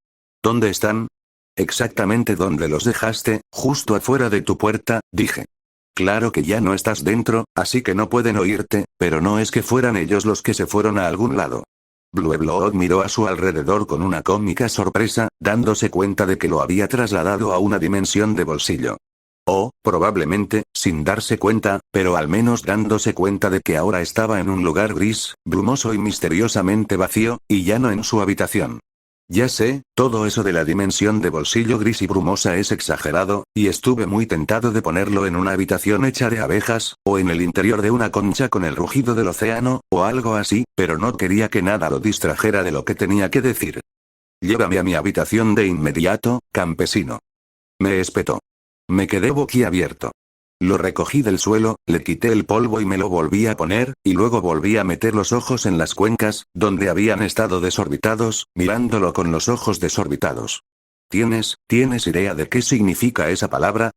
¿Dónde están? Exactamente donde los dejaste, justo afuera de tu puerta, dije. Claro que ya no estás dentro, así que no pueden oírte, pero no es que fueran ellos los que se fueron a algún lado. Blueblood miró a su alrededor con una cómica sorpresa, dándose cuenta de que lo había trasladado a una dimensión de bolsillo. O, probablemente, sin darse cuenta, pero al menos dándose cuenta de que ahora estaba en un lugar gris, brumoso y misteriosamente vacío, y ya no en su habitación. Ya sé, todo eso de la dimensión de bolsillo gris y brumosa es exagerado, y estuve muy tentado de ponerlo en una habitación hecha de abejas, o en el interior de una concha con el rugido del océano, o algo así, pero no quería que nada lo distrajera de lo que tenía que decir. Llévame a mi habitación de inmediato, campesino. Me espetó. Me quedé boquiabierto. Lo recogí del suelo, le quité el polvo y me lo volví a poner, y luego volví a meter los ojos en las cuencas, donde habían estado desorbitados, mirándolo con los ojos desorbitados. ¿Tienes idea de qué significa esa palabra?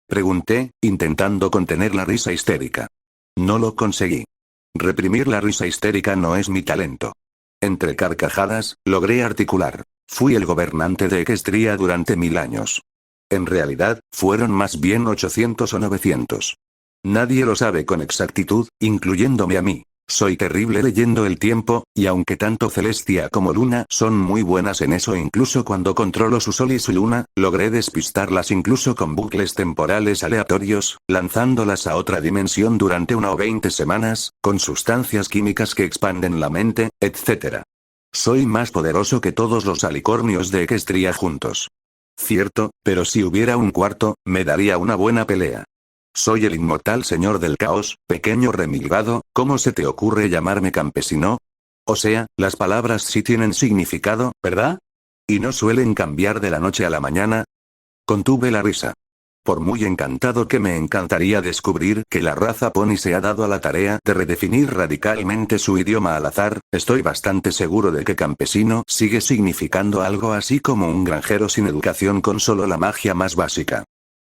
Pregunté, intentando contener la risa histérica. No lo conseguí. Reprimir la risa histérica no es mi talento. Entre carcajadas, logré articular. Fui el gobernante de Equestria durante 1000 años. En realidad, fueron más bien 800 o 900. Nadie lo sabe con exactitud, incluyéndome a mí. Soy terrible leyendo el tiempo, y aunque tanto Celestia como Luna son muy buenas en eso incluso cuando controlo su sol y su luna, logré despistarlas incluso con bucles temporales aleatorios, lanzándolas a otra dimensión durante 1 o 20 semanas, con sustancias químicas que expanden la mente, etc. Soy más poderoso que todos los alicornios de Equestria juntos. Cierto, pero si hubiera un cuarto, me daría una buena pelea. Soy el inmortal señor del caos, pequeño remilgado, ¿cómo se te ocurre llamarme campesino? O sea, las palabras sí tienen significado, ¿verdad? ¿Y no suelen cambiar de la noche a la mañana? Contuve la risa. Por muy encantado que me encantaría descubrir que la raza pony se ha dado a la tarea de redefinir radicalmente su idioma al azar, estoy bastante seguro de que campesino sigue significando algo así como un granjero sin educación con solo la magia más básica.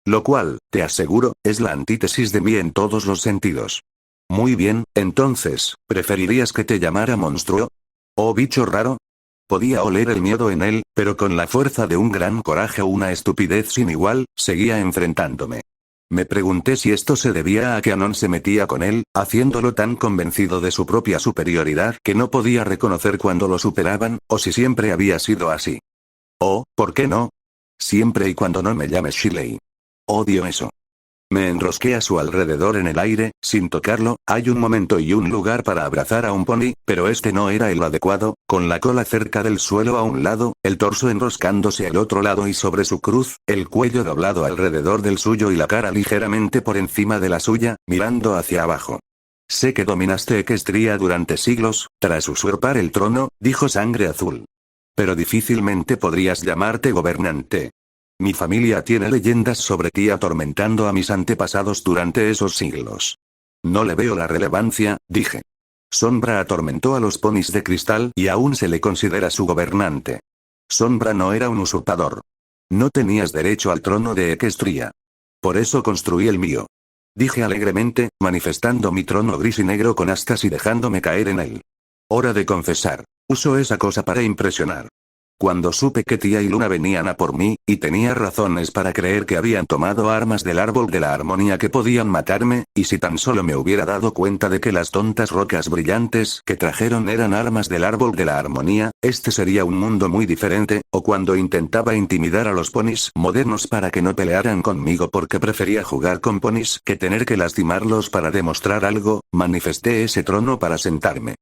Lo cual, te aseguro, es la antítesis de mí en todos los sentidos. Muy bien, entonces, ¿preferirías que te llamara monstruo? ¿O bicho raro? Podía oler el miedo en él, pero con la fuerza de un gran coraje o una estupidez sin igual, seguía enfrentándome. Me pregunté si esto se debía a que Anon se metía con él, haciéndolo tan convencido de su propia superioridad que no podía reconocer cuando lo superaban, o si siempre había sido así. O, ¿por qué no? Siempre y cuando no me llames Shirley. Odio eso. Me enrosqué a su alrededor en el aire, sin tocarlo. Hay un momento y un lugar para abrazar a un pony, pero este no era el adecuado, con la cola cerca del suelo a un lado, el torso enroscándose al otro lado y sobre su cruz, el cuello doblado alrededor del suyo y la cara ligeramente por encima de la suya, mirando hacia abajo. Sé que dominaste Equestria durante siglos, tras usurpar el trono, dijo Sangre Azul. Pero difícilmente podrías llamarte gobernante. Mi familia tiene leyendas sobre ti atormentando a mis antepasados durante esos siglos. No le veo la relevancia, dije. Sombra atormentó a los ponis de cristal y aún se le considera su gobernante. Sombra no era un usurpador. No tenías derecho al trono de Equestria. Por eso construí el mío. Dije alegremente, manifestando mi trono gris y negro con astas y dejándome caer en él. Hora de confesar. Uso esa cosa para impresionar. Cuando supe que Tía y Luna venían a por mí, y tenía razones para creer que habían tomado armas del árbol de la armonía que podían matarme, y si tan solo me hubiera dado cuenta de que las tontas rocas brillantes que trajeron eran armas del árbol de la armonía, este sería un mundo muy diferente, o cuando intentaba intimidar a los ponis modernos para que no pelearan conmigo porque prefería jugar con ponis que tener que lastimarlos para demostrar algo, manifesté ese trono para sentarme.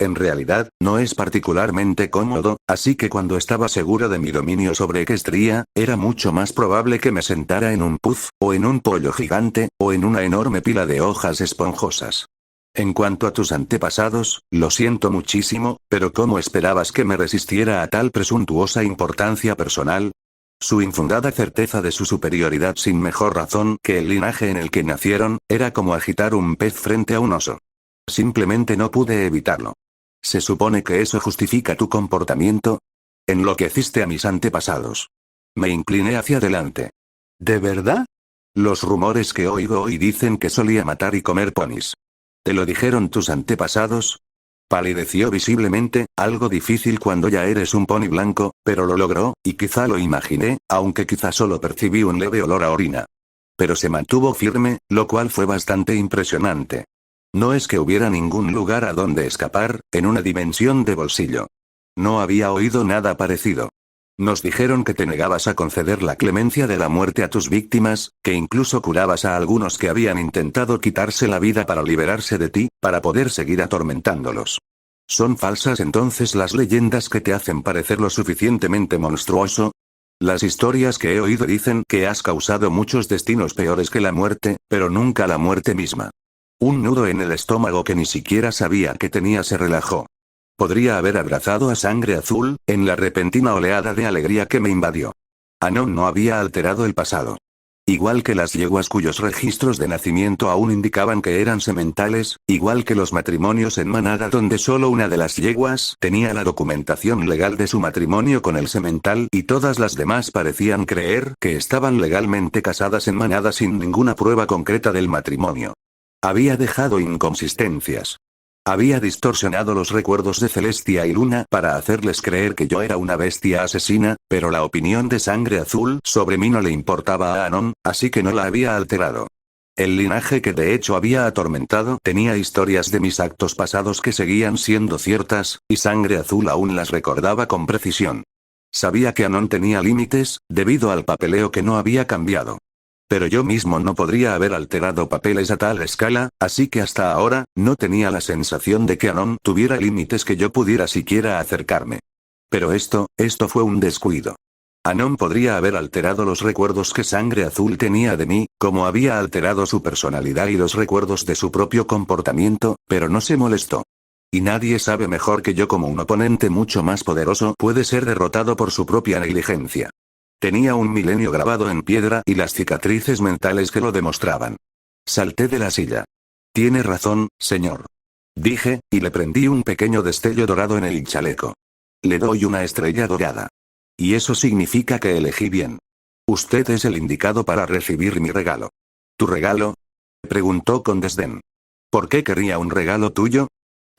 En realidad, no es particularmente cómodo, así que cuando estaba seguro de mi dominio sobre Equestria, era mucho más probable que me sentara en un puff, o en un pollo gigante, o en una enorme pila de hojas esponjosas. En cuanto a tus antepasados, lo siento muchísimo, pero ¿cómo esperabas que me resistiera a tal presuntuosa importancia personal? Su infundada certeza de su superioridad sin mejor razón que el linaje en el que nacieron, era como agitar un pez frente a un oso. Simplemente no pude evitarlo. ¿Se supone que eso justifica tu comportamiento? Enloqueciste a mis antepasados. Me incliné hacia adelante. ¿De verdad? Los rumores que oigo hoy dicen que solía matar y comer ponis. ¿Te lo dijeron tus antepasados? Palideció visiblemente, algo difícil cuando ya eres un pony blanco, pero lo logró, y quizá lo imaginé, aunque quizá solo percibí un leve olor a orina. Pero se mantuvo firme, lo cual fue bastante impresionante. No es que hubiera ningún lugar a donde escapar, en una dimensión de bolsillo. No había oído nada parecido. Nos dijeron que te negabas a conceder la clemencia de la muerte a tus víctimas, que incluso curabas a algunos que habían intentado quitarse la vida para liberarse de ti, para poder seguir atormentándolos. ¿Son falsas entonces las leyendas que te hacen parecer lo suficientemente monstruoso? Las historias que he oído dicen que has causado muchos destinos peores que la muerte, pero nunca la muerte misma. Un nudo en el estómago que ni siquiera sabía que tenía se relajó. Podría haber abrazado a Sangre Azul, en la repentina oleada de alegría que me invadió. Anon no había alterado el pasado. Igual que las yeguas cuyos registros de nacimiento aún indicaban que eran sementales, igual que los matrimonios en manada donde solo una de las yeguas tenía la documentación legal de su matrimonio con el semental y todas las demás parecían creer que estaban legalmente casadas en manada sin ninguna prueba concreta del matrimonio. Había dejado inconsistencias. Había distorsionado los recuerdos de Celestia y Luna para hacerles creer que yo era una bestia asesina, pero la opinión de Sangre Azul sobre mí no le importaba a Anon, así que no la había alterado. El linaje que de hecho había atormentado tenía historias de mis actos pasados que seguían siendo ciertas, y Sangre Azul aún las recordaba con precisión. Sabía que Anon tenía límites, debido al papeleo que no había cambiado. Pero yo mismo no podría haber alterado papeles a tal escala, así que hasta ahora, no tenía la sensación de que Anon tuviera límites que yo pudiera siquiera acercarme. Pero esto fue un descuido. Anon podría haber alterado los recuerdos que Sangre Azul tenía de mí, como había alterado su personalidad y los recuerdos de su propio comportamiento, pero no se molestó. Y nadie sabe mejor que yo cómo un oponente mucho más poderoso puede ser derrotado por su propia negligencia. Tenía un milenio grabado en piedra y las cicatrices mentales que lo demostraban. Salté de la silla. Tiene razón, señor. Dije, y le prendí un pequeño destello dorado en el chaleco. Le doy una estrella dorada. Y eso significa que elegí bien. Usted es el indicado para recibir mi regalo. ¿Tu regalo? Preguntó con desdén. ¿Por qué querría un regalo tuyo?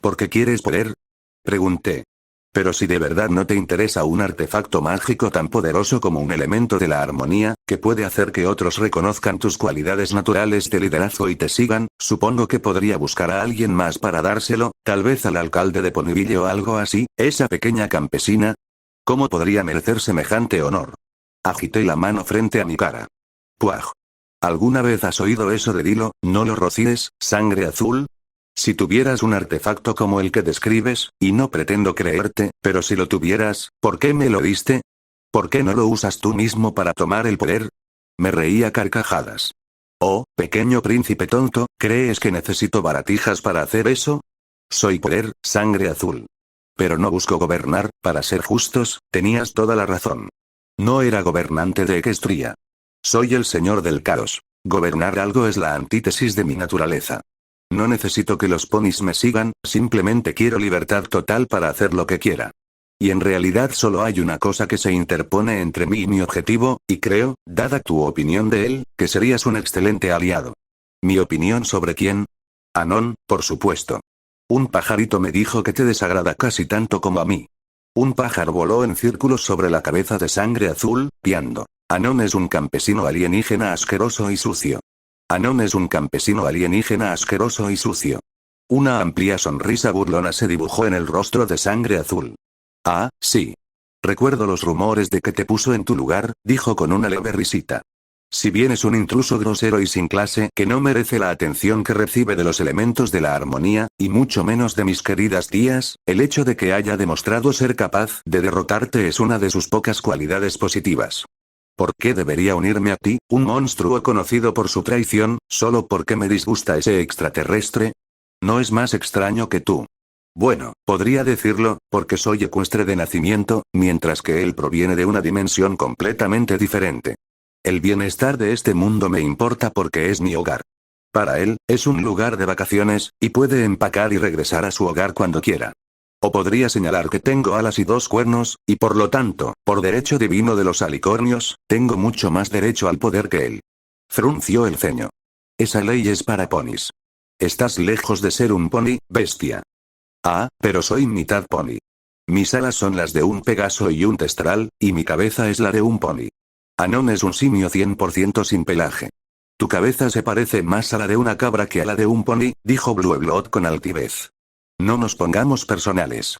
¿Por qué quieres poder? Pregunté. Pero si de verdad no te interesa un artefacto mágico tan poderoso como un elemento de la armonía, que puede hacer que otros reconozcan tus cualidades naturales de liderazgo y te sigan, supongo que podría buscar a alguien más para dárselo, tal vez al alcalde de Ponyville o algo así, esa pequeña campesina. ¿Cómo podría merecer semejante honor? Agité la mano frente a mi cara. Puaj. ¿Alguna vez has oído eso de Dilo, no lo rocíes, Sangre Azul? Si tuvieras un artefacto como el que describes, y no pretendo creerte, pero si lo tuvieras, ¿por qué me lo diste? ¿Por qué no lo usas tú mismo para tomar el poder? Me reí a carcajadas. Oh, pequeño príncipe tonto, ¿crees que necesito baratijas para hacer eso? Soy poder, sangre azul. Pero no busco gobernar, para ser justos, tenías toda la razón. No era gobernante de Equestria. Soy el señor del caos. Gobernar algo es la antítesis de mi naturaleza. No necesito que los ponis me sigan, simplemente quiero libertad total para hacer lo que quiera. Y en realidad solo hay una cosa que se interpone entre mí y mi objetivo, y creo, dada tu opinión de él, que serías un excelente aliado. ¿Mi opinión sobre quién? Anon, por supuesto. Un pajarito me dijo que te desagrada casi tanto como a mí. Un pájaro voló en círculos sobre la cabeza de sangre azul, piando. Anon es un campesino alienígena asqueroso y sucio. Anon es un campesino alienígena asqueroso y sucio. Una amplia sonrisa burlona se dibujó en el rostro de sangre azul. Ah, sí. Recuerdo los rumores de que te puso en tu lugar, dijo con una leve risita. Si bien es un intruso grosero y sin clase que no merece la atención que recibe de los elementos de la armonía, y mucho menos de mis queridas tías, el hecho de que haya demostrado ser capaz de derrotarte es una de sus pocas cualidades positivas. ¿Por qué debería unirme a ti, un monstruo conocido por su traición, solo porque me disgusta ese extraterrestre? No es más extraño que tú. Bueno, podría decirlo, porque soy ecuestre de nacimiento, mientras que él proviene de una dimensión completamente diferente. El bienestar de este mundo me importa porque es mi hogar. Para él, es un lugar de vacaciones, y puede empacar y regresar a su hogar cuando quiera. O podría señalar que tengo alas y 2 cuernos, y por lo tanto, por derecho divino de los alicornios, tengo mucho más derecho al poder que él. Frunció el ceño. Esa ley es para ponis. Estás lejos de ser un pony, bestia. Ah, pero soy mitad pony. Mis alas son las de un pegaso y un testral, y mi cabeza es la de un pony. Anon es un simio 100% sin pelaje. Tu cabeza se parece más a la de una cabra que a la de un pony, dijo Blueblood con altivez. No nos pongamos personales.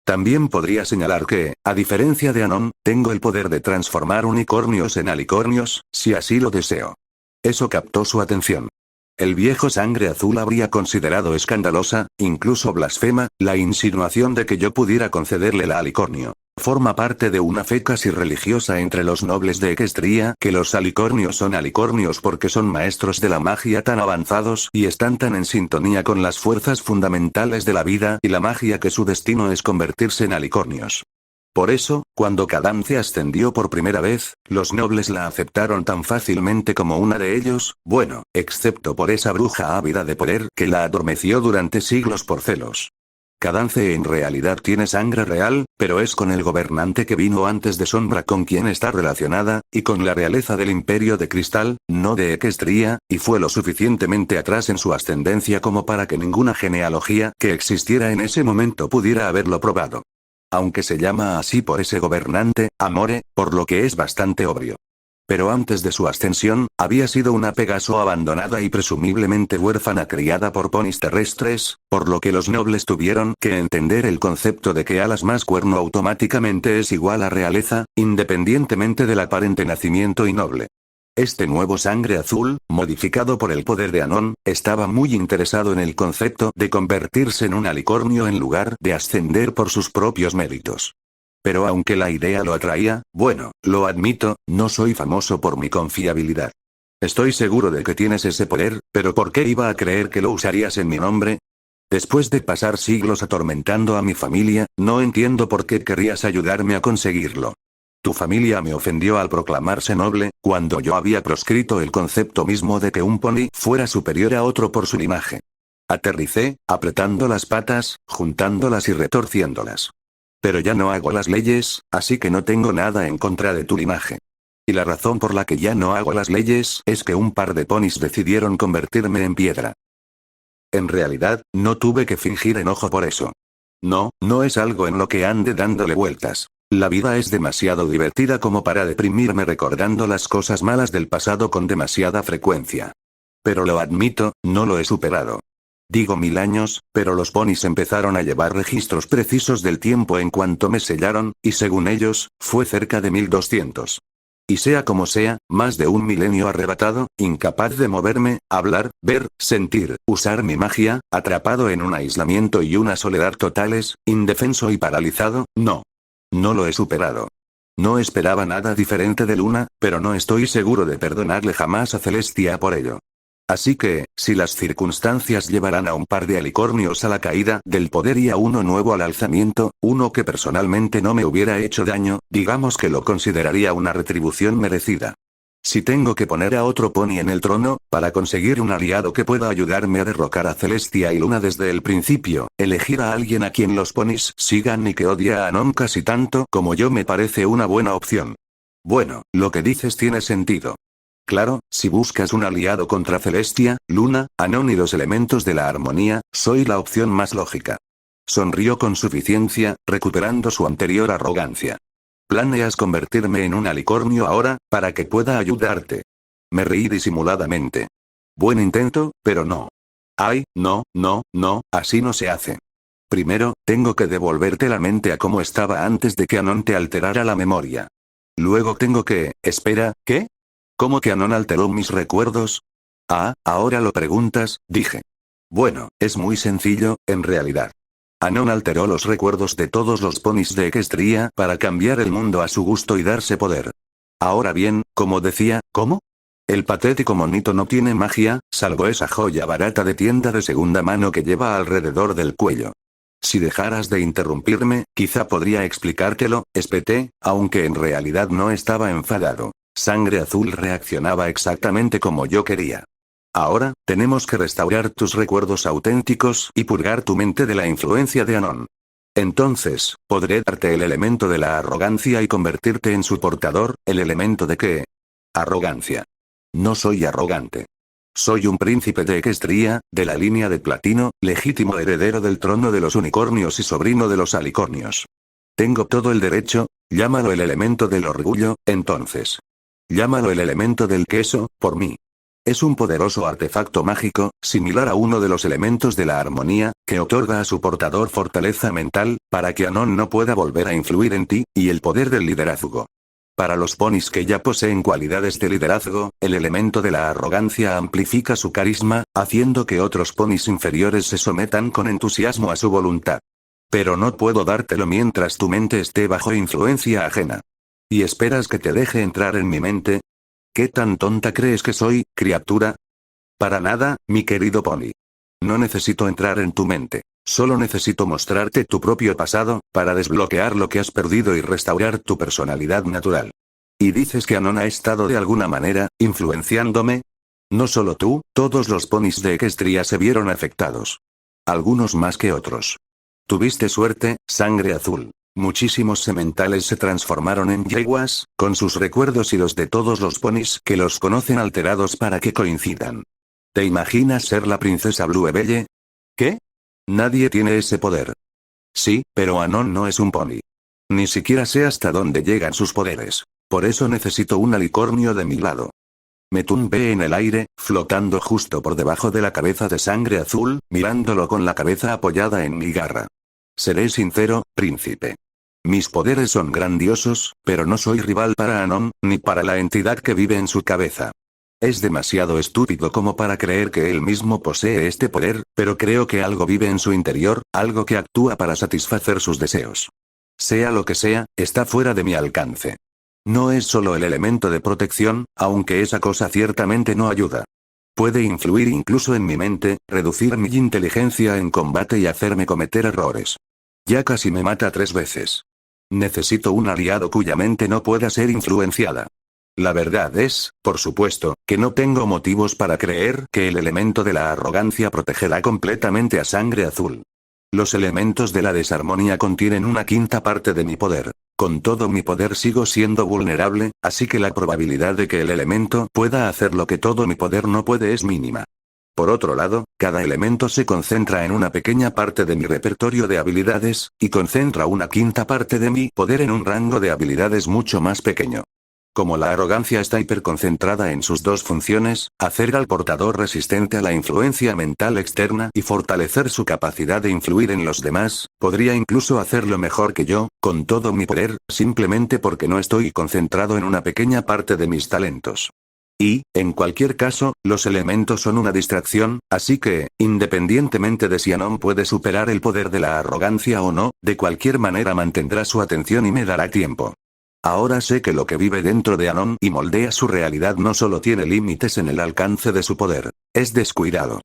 También podría señalar que, a diferencia de Anon, tengo el poder de transformar unicornios en alicornios, si así lo deseo. Eso captó su atención. El viejo sangre azul habría considerado escandalosa, incluso blasfema, la insinuación de que yo pudiera concederle la alicornio. Forma parte de una fe casi religiosa entre los nobles de Equestria que los alicornios son alicornios porque son maestros de la magia tan avanzados y están tan en sintonía con las fuerzas fundamentales de la vida y la magia que su destino es convertirse en alicornios. Por eso, cuando Cadance ascendió por primera vez, los nobles la aceptaron tan fácilmente como una de ellos, bueno, excepto por esa bruja ávida de poder que la adormeció durante siglos por celos. Cadance en realidad tiene sangre real, pero es con el gobernante que vino antes de Sombra con quien está relacionada, y con la realeza del Imperio de Cristal, no de Equestria, y fue lo suficientemente atrás en su ascendencia como para que ninguna genealogía que existiera en ese momento pudiera haberlo probado. Aunque se llama así por ese gobernante, Amore, por lo que es bastante obvio. Pero antes de su ascensión, había sido una Pegaso abandonada y presumiblemente huérfana criada por ponis terrestres, por lo que los nobles tuvieron que entender el concepto de que alas más cuerno automáticamente es igual a realeza, independientemente del aparente nacimiento y noble. Este nuevo sangre azul, modificado por el poder de Anon, estaba muy interesado en el concepto de convertirse en un alicornio en lugar de ascender por sus propios méritos. Pero aunque la idea lo atraía, bueno, lo admito, no soy famoso por mi confiabilidad. Estoy seguro de que tienes ese poder, pero ¿por qué iba a creer que lo usarías en mi nombre? Después de pasar siglos atormentando a mi familia, no entiendo por qué querrías ayudarme a conseguirlo. Tu familia me ofendió al proclamarse noble, cuando yo había proscrito el concepto mismo de que un pony fuera superior a otro por su linaje. Aterricé, apretando las patas, juntándolas y retorciéndolas. Pero ya no hago las leyes, así que no tengo nada en contra de tu linaje. Y la razón por la que ya no hago las leyes es que un par de ponis decidieron convertirme en piedra. En realidad, no tuve que fingir enojo por eso. No, no es algo en lo que ande dándole vueltas. La vida es demasiado divertida como para deprimirme recordando las cosas malas del pasado con demasiada frecuencia. Pero lo admito, no lo he superado. Digo 1000 años, pero los ponis empezaron a llevar registros precisos del tiempo en cuanto me sellaron, y según ellos, fue cerca de 1200. Y sea como sea, más de un milenio arrebatado, incapaz de moverme, hablar, ver, sentir, usar mi magia, atrapado en un aislamiento y una soledad totales, indefenso y paralizado, no. No lo he superado. No esperaba nada diferente de Luna, pero no estoy seguro de perdonarle jamás a Celestia por ello. Así que, si las circunstancias llevarán a un par de alicornios a la caída del poder y a uno nuevo al alzamiento, uno que personalmente no me hubiera hecho daño, digamos que lo consideraría una retribución merecida. Si tengo que poner a otro pony en el trono, para conseguir un aliado que pueda ayudarme a derrocar a Celestia y Luna desde el principio, elegir a alguien a quien los ponis sigan y que odie a Anon casi tanto como yo me parece una buena opción. Bueno, lo que dices tiene sentido. Claro, si buscas un aliado contra Celestia, Luna, Anon y los elementos de la armonía, soy la opción más lógica. Sonrió con suficiencia, recuperando su anterior arrogancia. ¿Planeas convertirme en un alicornio ahora, para que pueda ayudarte? Me reí disimuladamente. Buen intento, pero no. Ay, no, así no se hace. Primero, tengo que devolverte la mente a como estaba antes de que Anon te alterara la memoria. Luego tengo que... Espera, ¿qué? ¿Cómo que Anon alteró mis recuerdos? Ah, ahora lo preguntas, dije. Bueno, es muy sencillo, en realidad. Anon alteró los recuerdos de todos los ponis de Equestria para cambiar el mundo a su gusto y darse poder. Ahora bien, como decía, ¿cómo? El patético monito no tiene magia, salvo esa joya barata de tienda de segunda mano que lleva alrededor del cuello. Si dejaras de interrumpirme, quizá podría explicártelo, espeté, aunque en realidad no estaba enfadado. Sangre Azul reaccionaba exactamente como yo quería. Ahora, tenemos que restaurar tus recuerdos auténticos y purgar tu mente de la influencia de Anon. Entonces, podré darte el elemento de la arrogancia y convertirte en su portador, ¿el elemento de qué? Arrogancia. No soy arrogante. Soy un príncipe de Equestria, de la línea de platino, legítimo heredero del trono de los unicornios y sobrino de los alicornios. Tengo todo el derecho, llámalo el elemento del orgullo, entonces. Llámalo el elemento del queso, por mí. Es un poderoso artefacto mágico, similar a uno de los elementos de la armonía, que otorga a su portador fortaleza mental, para que Anon no pueda volver a influir en ti, y el poder del liderazgo. Para los ponis que ya poseen cualidades de liderazgo, el elemento de la arrogancia amplifica su carisma, haciendo que otros ponis inferiores se sometan con entusiasmo a su voluntad. Pero no puedo dártelo mientras tu mente esté bajo influencia ajena. ¿Y esperas que te deje entrar en mi mente? ¿Qué tan tonta crees que soy, criatura? Para nada, mi querido pony. No necesito entrar en tu mente. Solo necesito mostrarte tu propio pasado, para desbloquear lo que has perdido y restaurar tu personalidad natural. ¿Y dices que Anon ha estado de alguna manera, influenciándome? No solo tú, todos los ponis de Equestria se vieron afectados. Algunos más que otros. Tuviste suerte, Sangre Azul. Muchísimos sementales se transformaron en yeguas, con sus recuerdos y los de todos los ponis que los conocen alterados para que coincidan. ¿Te imaginas ser la princesa Bluebelle? ¿Qué? Nadie tiene ese poder. Sí, pero Anon no es un pony. Ni siquiera sé hasta dónde llegan sus poderes. Por eso necesito un alicornio de mi lado. Me tumbé en el aire, flotando justo por debajo de la cabeza de Sangre Azul, mirándolo con la cabeza apoyada en mi garra. Seré sincero, príncipe. Mis poderes son grandiosos, pero no soy rival para Anon, ni para la entidad que vive en su cabeza. Es demasiado estúpido como para creer que él mismo posee este poder, pero creo que algo vive en su interior, algo que actúa para satisfacer sus deseos. Sea lo que sea, está fuera de mi alcance. No es solo el elemento de protección, aunque esa cosa ciertamente no ayuda. Puede influir incluso en mi mente, reducir mi inteligencia en combate y hacerme cometer errores. Ya casi me mata 3 veces. Necesito un aliado cuya mente no pueda ser influenciada. La verdad es, por supuesto, que no tengo motivos para creer que el elemento de la arrogancia protegerá completamente a Sangre Azul. Los elementos de la desarmonía contienen una quinta parte de mi poder. Con todo mi poder sigo siendo vulnerable, así que la probabilidad de que el elemento pueda hacer lo que todo mi poder no puede es mínima. Por otro lado, cada elemento se concentra en una pequeña parte de mi repertorio de habilidades, y concentra una quinta parte de mi poder en un rango de habilidades mucho más pequeño. Como la arrogancia está hiperconcentrada en sus dos funciones, hacer al portador resistente a la influencia mental externa y fortalecer su capacidad de influir en los demás, podría incluso hacerlo mejor que yo, con todo mi poder, simplemente porque no estoy concentrado en una pequeña parte de mis talentos. Y, en cualquier caso, los elementos son una distracción, así que, independientemente de si Anon puede superar el poder de la arrogancia o no, de cualquier manera mantendrá su atención y me dará tiempo. Ahora sé que lo que vive dentro de Anon y moldea su realidad no solo tiene límites en el alcance de su poder, es descuidado.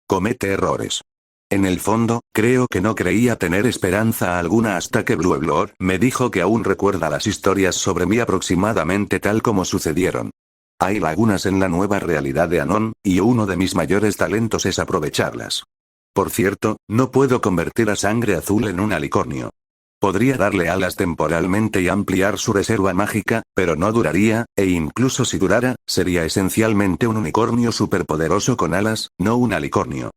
Comete errores. En el fondo, creo que no creía tener esperanza alguna hasta que Blueblood me dijo que aún recuerda las historias sobre mí aproximadamente tal como sucedieron. Hay lagunas en la nueva realidad de Anon, y uno de mis mayores talentos es aprovecharlas. Por cierto, no puedo convertir a Sangre Azul en un alicornio. Podría darle alas temporalmente y ampliar su reserva mágica, pero no duraría, e incluso si durara, sería esencialmente un unicornio superpoderoso con alas, no un alicornio.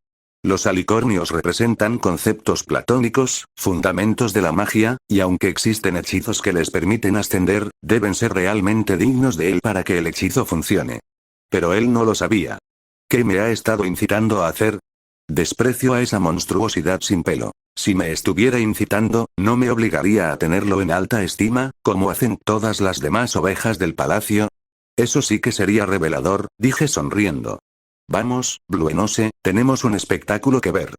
Los alicornios representan conceptos platónicos, fundamentos de la magia, y aunque existen hechizos que les permiten ascender, deben ser realmente dignos de él para que el hechizo funcione. Pero él no lo sabía. ¿Qué me ha estado incitando a hacer? Desprecio a esa monstruosidad sin pelo. Si me estuviera incitando, no me obligaría a tenerlo en alta estima, como hacen todas las demás ovejas del palacio. Eso sí que sería revelador, dije sonriendo. Vamos, Bluenose, tenemos un espectáculo que ver.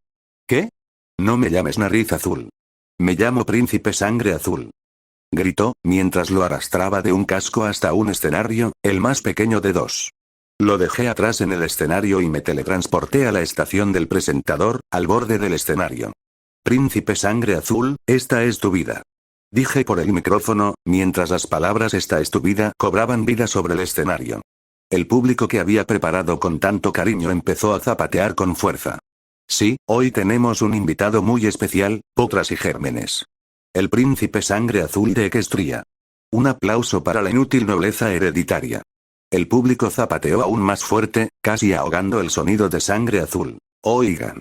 ¿Qué? No me llames Nariz Azul. Me llamo Príncipe Sangre Azul. Gritó, mientras lo arrastraba de un casco hasta un escenario, el más pequeño de dos. Lo dejé atrás en el escenario y me teletransporté a la estación del presentador, al borde del escenario. Príncipe Sangre Azul, esta es tu vida. Dije por el micrófono, mientras las palabras esta es tu vida cobraban vida sobre el escenario. El público que había preparado con tanto cariño empezó a zapatear con fuerza. Sí, hoy tenemos un invitado muy especial, Potras y Gérmenes. El Príncipe Sangre Azul de Equestria. Un aplauso para la inútil nobleza hereditaria. El público zapateó aún más fuerte, casi ahogando el sonido de Sangre Azul. Oigan.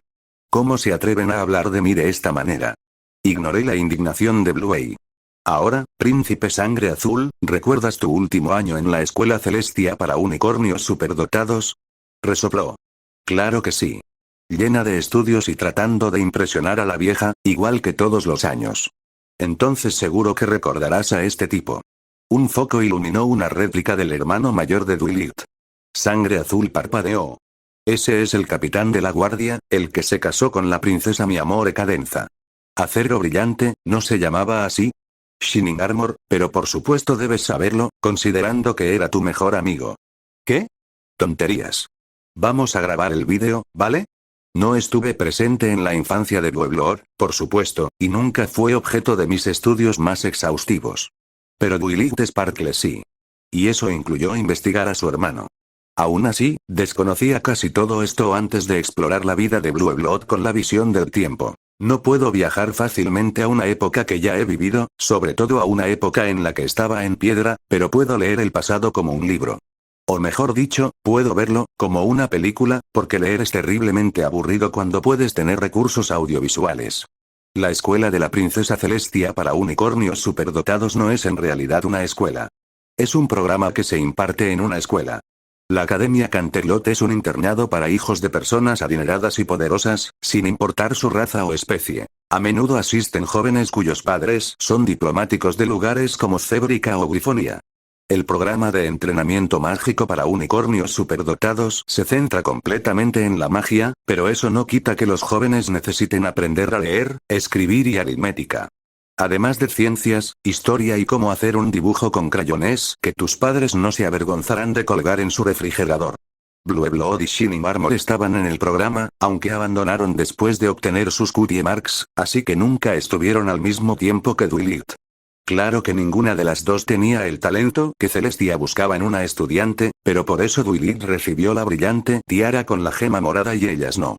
¿Cómo se atreven a hablar de mí de esta manera? Ignoré la indignación de Bluey. Ahora, Príncipe Sangre Azul, ¿recuerdas tu último año en la Escuela Celestia para unicornios superdotados? Resopló. Claro que sí. Llena de estudios y tratando de impresionar a la vieja, igual que todos los años. Entonces seguro que recordarás a este tipo. Un foco iluminó una réplica del hermano mayor de Dwight. Sangre Azul parpadeó. Ese es el capitán de la guardia, el que se casó con la princesa mi amor Cadenza. Acero brillante, ¿no se llamaba así? Shining Armor, pero por supuesto debes saberlo, considerando que era tu mejor amigo. ¿Qué? Tonterías. Vamos a grabar el vídeo, ¿vale? No estuve presente en la infancia de Blueblood, por supuesto, y nunca fue objeto de mis estudios más exhaustivos. Pero Dwight Sparkle sí. Y eso incluyó investigar a su hermano. Aún así, desconocía casi todo esto antes de explorar la vida de Blueblood con la visión del tiempo. No puedo viajar fácilmente a una época que ya he vivido, sobre todo a una época en la que estaba en piedra, pero puedo leer el pasado como un libro. O mejor dicho, puedo verlo, como una película, porque leer es terriblemente aburrido cuando puedes tener recursos audiovisuales. La escuela de la princesa Celestia para unicornios superdotados no es en realidad una escuela. Es un programa que se imparte en una escuela. La Academia Canterlot es un internado para hijos de personas adineradas y poderosas, sin importar su raza o especie. A menudo asisten jóvenes cuyos padres son diplomáticos de lugares como Cébrica o Grifonia. El programa de entrenamiento mágico para unicornios superdotados se centra completamente en la magia, pero eso no quita que los jóvenes necesiten aprender a leer, escribir y aritmética. Además de ciencias, historia y cómo hacer un dibujo con crayones que tus padres no se avergonzarán de colgar en su refrigerador. Blueblood y Shining Armor estaban en el programa, aunque abandonaron después de obtener sus cutie marks, así que nunca estuvieron al mismo tiempo que Dwight. Claro que ninguna de las dos tenía el talento que Celestia buscaba en una estudiante, pero por eso Dwight recibió la brillante tiara con la gema morada y ellas no.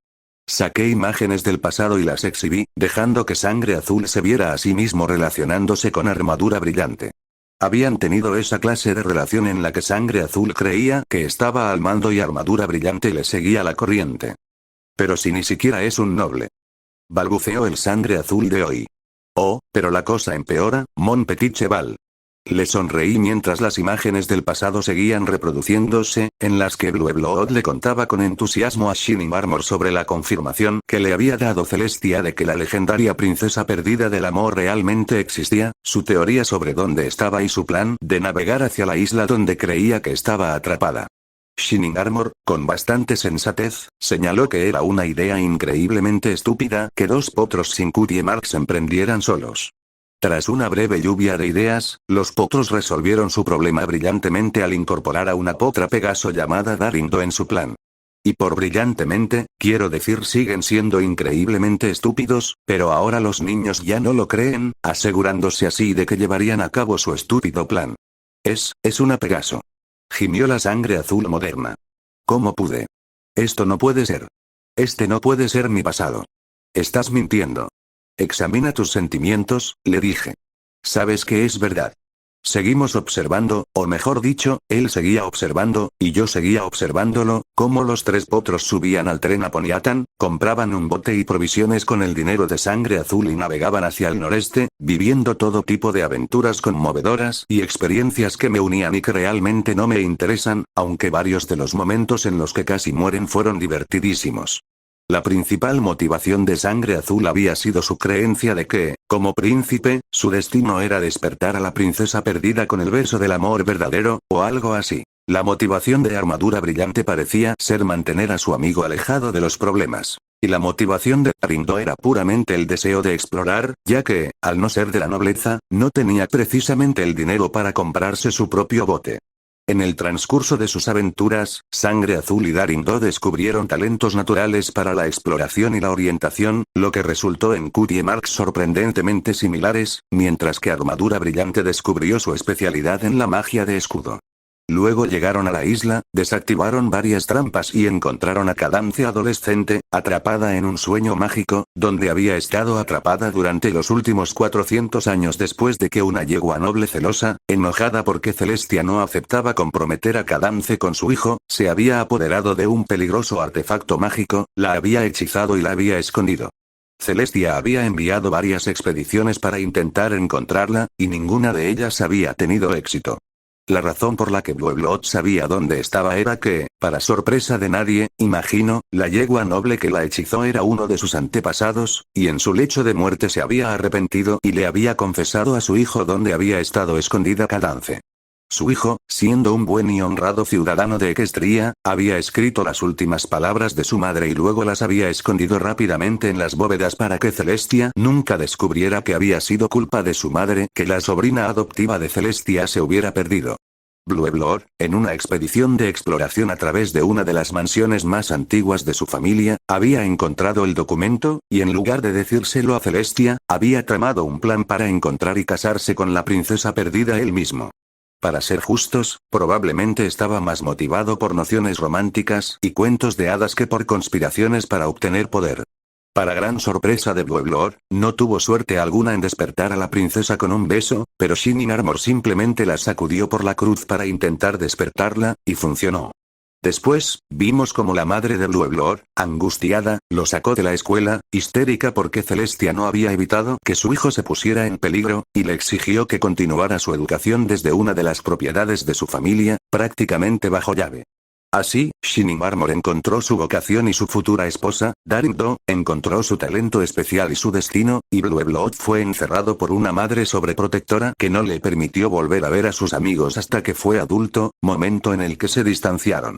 Saqué imágenes del pasado y las exhibí, dejando que Sangre Azul se viera a sí mismo relacionándose con Armadura Brillante. Habían tenido esa clase de relación en la que Sangre Azul creía que estaba al mando y Armadura Brillante le seguía la corriente. Pero si ni siquiera es un noble. Balbuceó el Sangre Azul de hoy. Oh, pero la cosa empeora, mon petit cheval. Le sonreí mientras las imágenes del pasado seguían reproduciéndose, en las que Blueblood le contaba con entusiasmo a Shining Armor sobre la confirmación que le había dado Celestia de que la legendaria princesa perdida del amor realmente existía, su teoría sobre dónde estaba y su plan de navegar hacia la isla donde creía que estaba atrapada. Shining Armor, con bastante sensatez, señaló que era una idea increíblemente estúpida que dos potros sin cutie marks emprendieran solos. Tras una breve lluvia de ideas, los potros resolvieron su problema brillantemente al incorporar a una potra Pegaso llamada Darindo en su plan. Y por brillantemente, quiero decir siguen siendo increíblemente estúpidos, pero ahora los niños ya no lo creen, asegurándose así de que llevarían a cabo su estúpido plan. Es una Pegaso. Gimió la sangre azul moderna. ¿Cómo pude? Esto no puede ser. Este no puede ser mi pasado. Estás mintiendo. Examina tus sentimientos, le dije. Sabes que es verdad. Seguimos observando, o mejor dicho, él seguía observando, y yo seguía observándolo, cómo los tres potros subían al tren a Poniatan, compraban un bote y provisiones con el dinero de sangre azul y navegaban hacia el noreste, viviendo todo tipo de aventuras conmovedoras y experiencias que me unían y que realmente no me interesan, aunque varios de los momentos en los que casi mueren fueron divertidísimos. La principal motivación de Sangre Azul había sido su creencia de que, como príncipe, su destino era despertar a la princesa perdida con el beso del amor verdadero, o algo así. La motivación de Armadura Brillante parecía ser mantener a su amigo alejado de los problemas. Y la motivación de Darindo era puramente el deseo de explorar, ya que, al no ser de la nobleza, no tenía precisamente el dinero para comprarse su propio bote. En el transcurso de sus aventuras, Sangre Azul y Darindo descubrieron talentos naturales para la exploración y la orientación, lo que resultó en Cutie Marks sorprendentemente similares, mientras que Armadura Brillante descubrió su especialidad en la magia de escudo. Luego llegaron a la isla, desactivaron varias trampas y encontraron a Cadance adolescente, atrapada en un sueño mágico, donde había estado atrapada durante los últimos 400 años después de que una yegua noble celosa, enojada porque Celestia no aceptaba comprometer a Cadance con su hijo, se había apoderado de un peligroso artefacto mágico, la había hechizado y la había escondido. Celestia había enviado varias expediciones para intentar encontrarla, y ninguna de ellas había tenido éxito. La razón por la que Blueblood sabía dónde estaba era que, para sorpresa de nadie, imagino, la yegua noble que la hechizó era uno de sus antepasados, y en su lecho de muerte se había arrepentido y le había confesado a su hijo dónde había estado escondida Cadance. Su hijo, siendo un buen y honrado ciudadano de Equestria, había escrito las últimas palabras de su madre y luego las había escondido rápidamente en las bóvedas para que Celestia nunca descubriera que había sido culpa de su madre que la sobrina adoptiva de Celestia se hubiera perdido. Blueblood, en una expedición de exploración a través de una de las mansiones más antiguas de su familia, había encontrado el documento, y en lugar de decírselo a Celestia, había tramado un plan para encontrar y casarse con la princesa perdida él mismo. Para ser justos, probablemente estaba más motivado por nociones románticas y cuentos de hadas que por conspiraciones para obtener poder. Para gran sorpresa de Blueblood, no tuvo suerte alguna en despertar a la princesa con un beso, pero Shining Armor simplemente la sacudió por la cruz para intentar despertarla, y funcionó. Después, vimos como la madre de Blueblood, angustiada, lo sacó de la escuela, histérica porque Celestia no había evitado que su hijo se pusiera en peligro, y le exigió que continuara su educación desde una de las propiedades de su familia, prácticamente bajo llave. Así, Shining Armor encontró su vocación y su futura esposa, Darindo, encontró su talento especial y su destino, y Blueblood fue encerrado por una madre sobreprotectora que no le permitió volver a ver a sus amigos hasta que fue adulto, momento en el que se distanciaron.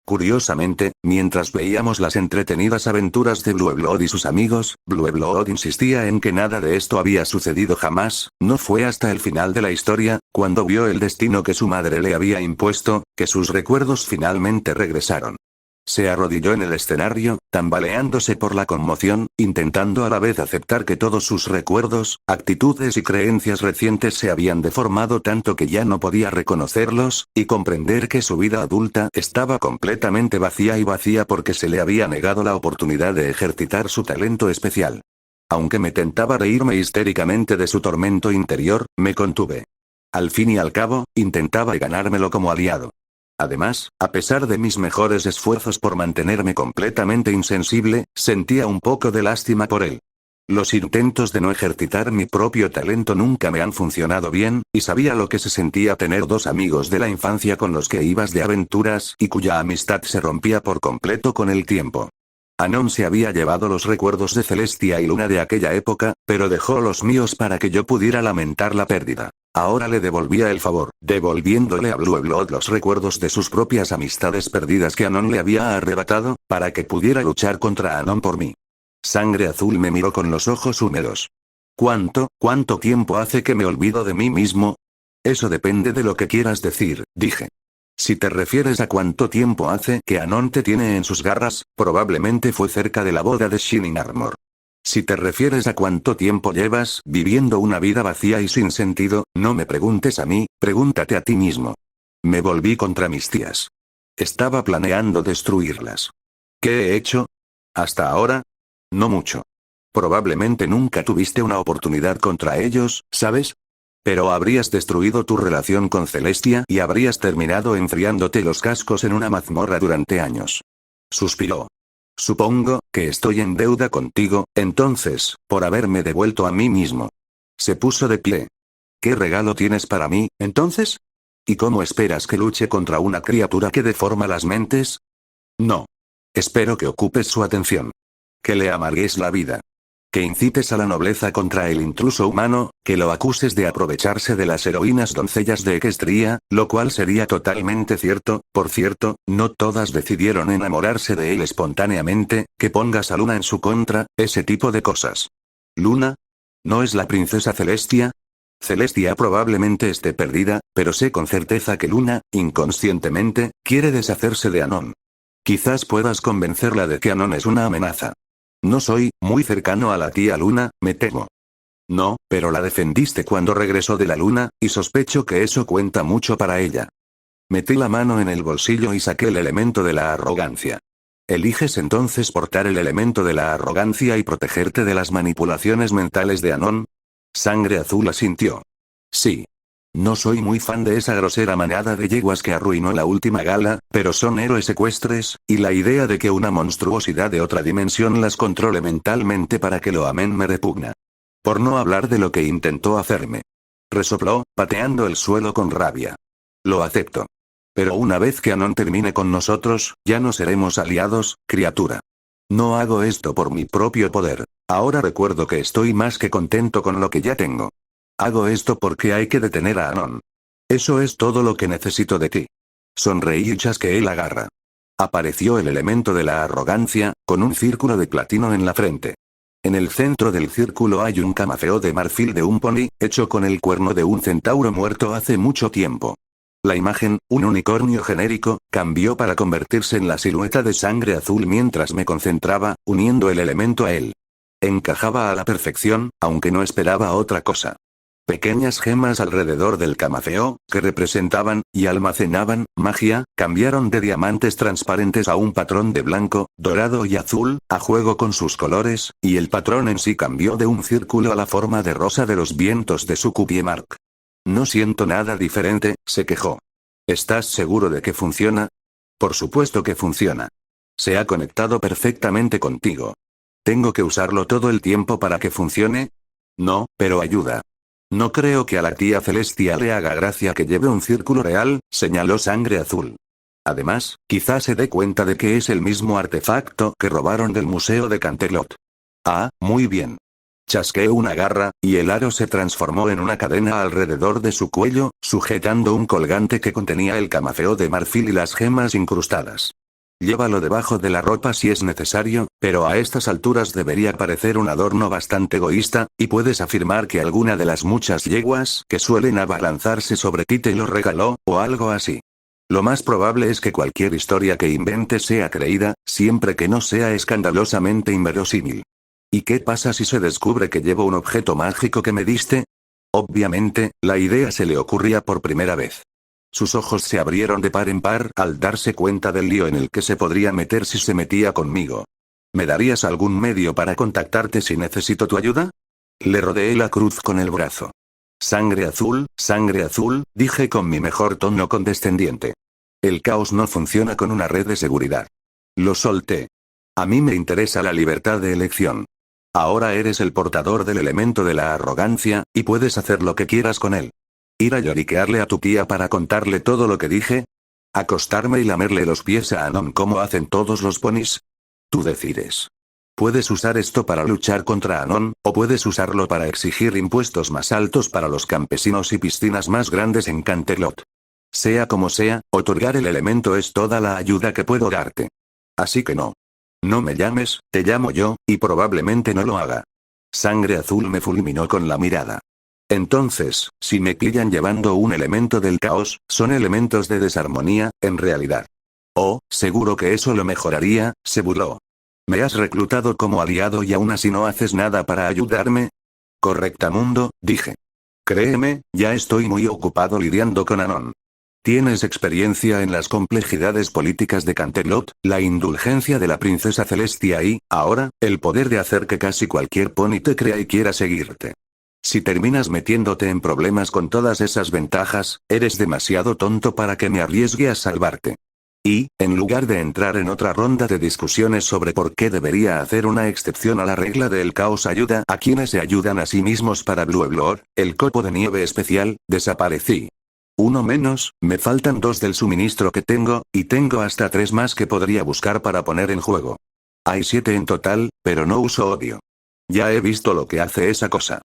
Curiosamente, mientras veíamos las entretenidas aventuras de Blueblood y sus amigos, Blueblood insistía en que nada de esto había sucedido jamás. No fue hasta el final de la historia, cuando vio el destino que su madre le había impuesto, que sus recuerdos finalmente regresaron. Se arrodilló en el escenario, tambaleándose por la conmoción, intentando a la vez aceptar que todos sus recuerdos, actitudes y creencias recientes se habían deformado tanto que ya no podía reconocerlos, y comprender que su vida adulta estaba completamente vacía porque se le había negado la oportunidad de ejercitar su talento especial. Aunque me tentaba reírme histéricamente de su tormento interior, me contuve. Al fin y al cabo, intentaba ganármelo como aliado. Además, a pesar de mis mejores esfuerzos por mantenerme completamente insensible, sentía un poco de lástima por él. Los intentos de no ejercitar mi propio talento nunca me han funcionado bien, y sabía lo que se sentía tener dos amigos de la infancia con los que ibas de aventuras y cuya amistad se rompía por completo con el tiempo. Anon se había llevado los recuerdos de Celestia y Luna de aquella época, pero dejó los míos para que yo pudiera lamentar la pérdida. Ahora le devolvía el favor, devolviéndole a Blueblood los recuerdos de sus propias amistades perdidas que Anon le había arrebatado, para que pudiera luchar contra Anon por mí. Sangre Azul me miró con los ojos húmedos. ¿Cuánto tiempo hace que me olvido de mí mismo? Eso depende de lo que quieras decir, dije. Si te refieres a cuánto tiempo hace que Anon te tiene en sus garras, probablemente fue cerca de la boda de Shining Armor. Si te refieres a cuánto tiempo llevas viviendo una vida vacía y sin sentido, no me preguntes a mí, pregúntate a ti mismo. Me volví contra mis tías. Estaba planeando destruirlas. ¿Qué he hecho? ¿Hasta ahora? No mucho. Probablemente nunca tuviste una oportunidad contra ellos, ¿sabes? Pero habrías destruido tu relación con Celestia y habrías terminado enfriándote los cascos en una mazmorra durante años. Suspiró. Supongo que estoy en deuda contigo, entonces, por haberme devuelto a mí mismo. Se puso de pie. ¿Qué regalo tienes para mí, entonces? ¿Y cómo esperas que luche contra una criatura que deforma las mentes? No. Espero que ocupes su atención. Que le amargues la vida. Que incites a la nobleza contra el intruso humano, que lo acuses de aprovecharse de las heroínas doncellas de Equestria, lo cual sería totalmente cierto, por cierto, no todas decidieron enamorarse de él espontáneamente, que pongas a Luna en su contra, ese tipo de cosas. ¿Luna? ¿No es la princesa Celestia? Celestia probablemente esté perdida, pero sé con certeza que Luna, inconscientemente, quiere deshacerse de Anon. Quizás puedas convencerla de que Anon es una amenaza. No soy muy cercano a la tía Luna, me temo. No, pero la defendiste cuando regresó de la Luna, y sospecho que eso cuenta mucho para ella. Metí la mano en el bolsillo y saqué el elemento de la arrogancia. ¿Eliges entonces portar el elemento de la arrogancia y protegerte de las manipulaciones mentales de Anon? Sangre Azul asintió. Sí. No soy muy fan de esa grosera manada de yeguas que arruinó la última gala, pero son héroes ecuestres, y la idea de que una monstruosidad de otra dimensión las controle mentalmente para que lo amen me repugna. Por no hablar de lo que intentó hacerme. Resopló, pateando el suelo con rabia. Lo acepto. Pero una vez que Anon termine con nosotros, ya no seremos aliados, criatura. No hago esto por mi propio poder. Ahora recuerdo que estoy más que contento con lo que ya tengo. Hago esto porque hay que detener a Anon. Eso es todo lo que necesito de ti. Sonreí y chasqueé la garra. Apareció el elemento de la arrogancia, con un círculo de platino en la frente. En el centro del círculo hay un camafeo de marfil de un pony, hecho con el cuerno de un centauro muerto hace mucho tiempo. La imagen, un unicornio genérico, cambió para convertirse en la silueta de Sangre Azul mientras me concentraba, uniendo el elemento a él. Encajaba a la perfección, aunque no esperaba otra cosa. Pequeñas gemas alrededor del camafeo, que representaban, y almacenaban, magia, cambiaron de diamantes transparentes a un patrón de blanco, dorado y azul, a juego con sus colores, y el patrón en sí cambió de un círculo a la forma de rosa de los vientos de Sucubiemark. No siento nada diferente, se quejó. ¿Estás seguro de que funciona? Por supuesto que funciona. Se ha conectado perfectamente contigo. ¿Tengo que usarlo todo el tiempo para que funcione? No, pero ayuda. No creo que a la tía Celestia le haga gracia que lleve un círculo real, señaló Sangre Azul. Además, quizás se dé cuenta de que es el mismo artefacto que robaron del Museo de Canterlot. Ah, muy bien. Chasqueó una garra, y el aro se transformó en una cadena alrededor de su cuello, sujetando un colgante que contenía el camafeo de marfil y las gemas incrustadas. Llévalo debajo de la ropa si es necesario, pero a estas alturas debería parecer un adorno bastante egoísta, y puedes afirmar que alguna de las muchas yeguas que suelen abalanzarse sobre ti te lo regaló, o algo así. Lo más probable es que cualquier historia que inventes sea creída, siempre que no sea escandalosamente inverosímil. ¿Y qué pasa si se descubre que llevo un objeto mágico que me diste? Obviamente, la idea se le ocurría por primera vez. Sus ojos se abrieron de par en par al darse cuenta del lío en el que se podría meter si se metía conmigo. ¿Me darías algún medio para contactarte si necesito tu ayuda? Le rodeé la cruz con el brazo. Sangre azul, dije con mi mejor tono condescendiente. El caos no funciona con una red de seguridad. Lo solté. A mí me interesa la libertad de elección. Ahora eres el portador del elemento de la arrogancia, y puedes hacer lo que quieras con él. ¿Ir a lloriquearle a tu tía para contarle todo lo que dije? ¿Acostarme y lamerle los pies a Anon como hacen todos los ponis? Tú decides. Puedes usar esto para luchar contra Anon, o puedes usarlo para exigir impuestos más altos para los campesinos y piscinas más grandes en Canterlot. Sea como sea, otorgar el elemento es toda la ayuda que puedo darte. Así que no. No me llames, te llamo yo, y probablemente no lo haga. Sangre azul me fulminó con la mirada. Entonces, si me pillan llevando un elemento del caos, son elementos de desarmonía, en realidad. Oh, seguro que eso lo mejoraría, se burló. ¿Me has reclutado como aliado y aún así no haces nada para ayudarme? Correctamundo, dije. Créeme, ya estoy muy ocupado lidiando con Anon. Tienes experiencia en las complejidades políticas de Canterlot, la indulgencia de la princesa Celestia y, ahora, el poder de hacer que casi cualquier pony te crea y quiera seguirte. Si terminas metiéndote en problemas con todas esas ventajas, eres demasiado tonto para que me arriesgue a salvarte. Y, en lugar de entrar en otra ronda de discusiones sobre por qué debería hacer una excepción a la regla del caos ayuda a quienes se ayudan a sí mismos para Blueblood, el copo de nieve especial, desaparecí. Uno menos, me faltan 2 del suministro que tengo, y tengo hasta 3 más que podría buscar para poner en juego. Hay 7 en total, pero no uso odio. Ya he visto lo que hace esa cosa.